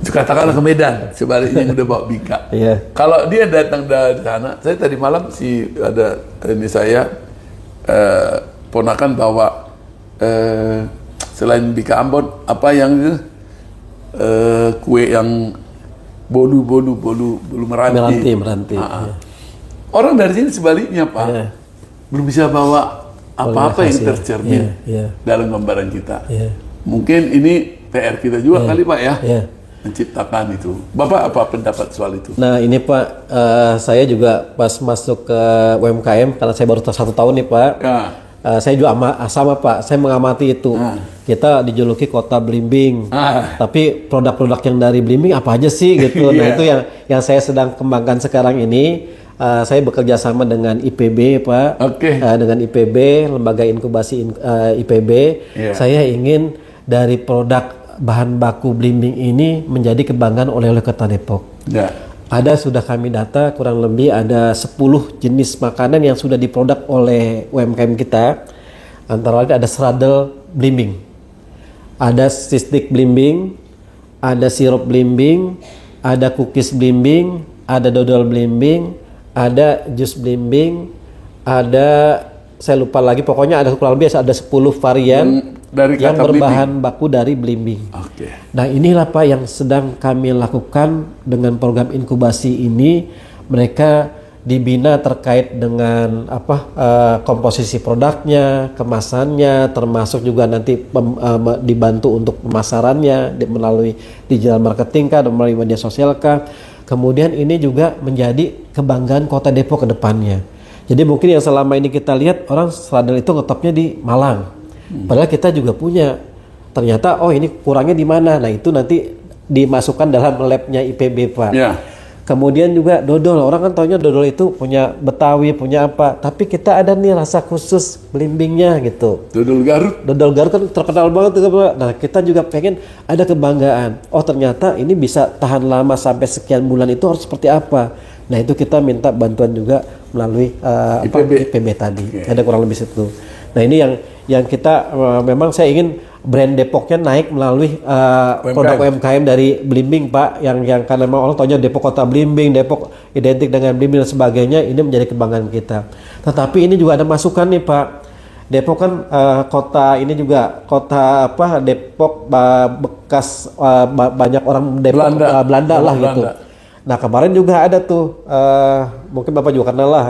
katakanlah ke Medan, sebaliknya yang udah bawa Bika. Iya. Kalau dia datang dari sana, saya tadi malam ada ini saya ponakan bawa selain Bika Ambon apa yang itu kue yang bolu meranti. Meranti. Ah, ah. Iya. Orang dari sini sebaliknya Pak, Iya. belum bisa bawa apa-apa yang Hasil. tercermin Iya. dalam gambaran kita. Iya. Mungkin ini PR kita juga kali Pak ya, Iya. menciptakan itu. Bapak apa pendapat soal itu? Nah ini Pak, saya juga pas masuk ke UMKM, karena saya baru 1 tahun nih Pak, Ya. saya juga sama Pak, saya mengamati itu. Kita dijuluki kota Blimbing, tapi produk-produk yang dari Blimbing apa aja sih gitu. Nah Iya. itu yang saya sedang kembangkan sekarang ini. Saya bekerja sama dengan IPB Pak, Oke. dengan IPB, lembaga inkubasi IPB. Iya. Saya ingin dari produk bahan baku Blimbing ini menjadi kebanggaan oleh Kota Depok. Ya. Ada sudah kami data kurang lebih ada 10 jenis makanan yang sudah diproduk oleh UMKM kita. Antara lain ada seradel Blimbing, ada sisdik Blimbing, ada sirup Blimbing, ada cookies Blimbing, ada dodol Blimbing, ada jus Blimbing, ada saya lupa lagi, pokoknya ada kurang lebih ada 10 varian Dari yang kata berbahan baku dari Blimbing. Oke. Nah inilah Pak yang sedang kami lakukan dengan program inkubasi ini. Mereka dibina terkait dengan komposisi produknya, kemasannya, termasuk juga nanti dibantu untuk pemasarannya melalui digital marketing kah, melalui media sosial kah. Kemudian ini juga menjadi kebanggaan Kota Depok ke depannya. Jadi mungkin yang selama ini kita lihat orang seradel itu ngetopnya di Malang. Padahal kita juga punya. Ternyata ini kurangnya di mana? Nah itu nanti dimasukkan dalam labnya IPB Pak. Ya. Kemudian juga dodol. Orang kan taunya dodol itu punya Betawi, punya apa. Tapi kita ada nih rasa khusus Blimbingnya gitu. Dodol Garut. Dodol Garut kan terkenal banget tuh Pak. Nah kita juga pengen ada kebanggaan. Oh ternyata ini bisa tahan lama sampai sekian bulan, itu harus seperti apa. Nah itu kita minta bantuan juga melalui IPB tadi. Ada kurang lebih situ. Nah ini yang kita memang saya ingin brand Depoknya naik melalui produk UMKM dari Blimbing Pak, yang karena memang orang taunya Depok kota Blimbing, Depok identik dengan Blimbing dan sebagainya, ini menjadi kebanggaan kita. Tetapi ini juga ada masukan nih Pak. Depok kan kota ini juga kota Depok bekas banyak orang Depok Belanda lah gitu. Nah kemarin juga ada tuh mungkin Bapak juga kenal lah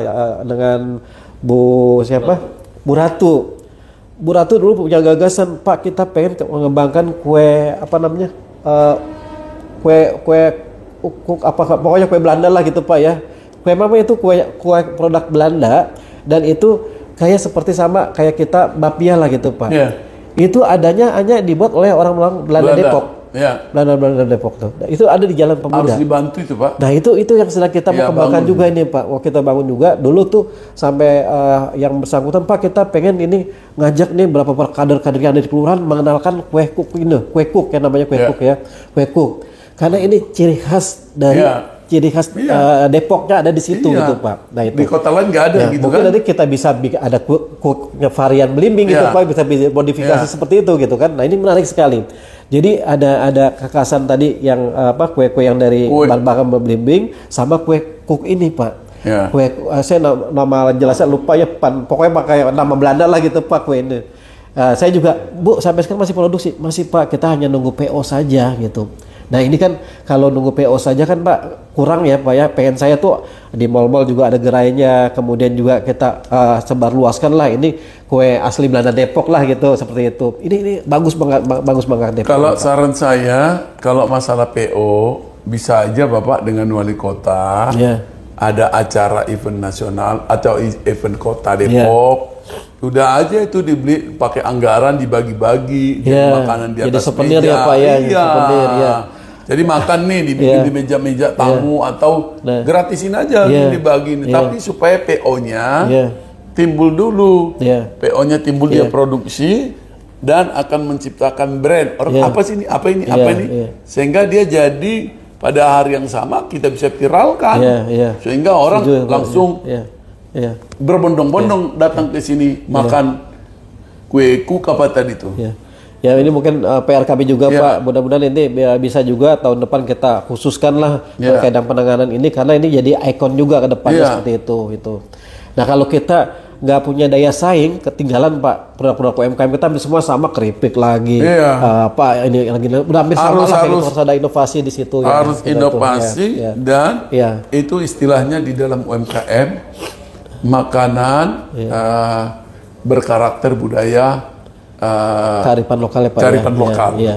dengan Bu Ratu. Bu Ratu dulu punya gagasan, Pak kita pengen mengembangkan kue pokoknya kue Belanda lah gitu Pak ya. Kue memang itu kue produk Belanda, dan itu kayak seperti sama kayak kita bapia lah gitu Pak. Iya. Itu adanya hanya dibuat oleh orang Belanda Depok. Ya. Belanda Depok tuh. Itu ada di Jalan Pemuda. Harus dibantu itu Pak. Nah itu yang sedang kita mau kembangkan bangun juga ini Pak. Kita bangun juga dulu tuh sampai yang bersangkutan Pak, kita pengen ini ngajak nih berapa kader-kader yang ada di kelurahan mengenalkan kue kuk ini, kue kuk yang namanya kue kuk ya, kue kuk. Karena ini ciri khas dari ciri khas Depoknya ada di situ gitu Pak. Nah itu di kota lain nggak ada gitu mungkin kan. nanti kita bisa ada kuknya varian belimbing gitu Pak, bisa modifikasi seperti itu gitu kan. Nah ini menarik sekali. Jadi ada kekhasan tadi yang kue-kue yang dari bahan belimbing sama kue kuk ini Pak. Kue saya nama jelasnya lupa ya, pokoknya pakai nama Belanda lah gitu Pak kue ini. Saya juga Bu sampai sekarang masih produksi, masih Pak, kita hanya nunggu PO saja gitu. Nah ini kan kalau nunggu PO saja kan Pak kurang ya Pak ya, pengen saya tuh di mal-mal juga ada gerainya, kemudian juga kita sebar luaskan lah ini kue asli Belanda Depok lah gitu, seperti itu. Ini bagus banget Depok. Kalau saran saya, kalau masalah PO bisa aja Bapak dengan wali kota ada acara event nasional atau event kota Depok. Udah aja itu dibeli pakai anggaran dibagi-bagi, jadi makanan di atas souvenir meja. Ya Pak ya, souvenir ya. Jadi makan nih di meja-meja tamu atau gratisin aja dibagi nih. Tapi supaya PO-nya timbul dulu. PO-nya timbul dia produksi dan akan menciptakan brand. Orang apa sih ini? Apa ini? Apa ini? Sehingga dia jadi pada hari yang sama kita bisa viralkan. Sehingga orang langsung berbondong-bondong datang ke sini makan kue kuk apa tadi tuh. Ya ini mungkin PR kami juga Pak, mudah-mudahan ini bisa juga tahun depan kita khususkan lah terkait dengan penanganan ini, karena ini jadi ikon juga ke depannya seperti itu. Nah kalau kita nggak punya daya saing, ketinggalan Pak, produk-produk UMKM kita semua sama keripik lagi, Pak ini lagi udah hampir sama lah, harus ada inovasi di situ. Harus inovasi dan itu istilahnya di dalam UMKM makanan berkarakter budaya. Kearifan lokal ya Pak. Kearifan lokal. Iya.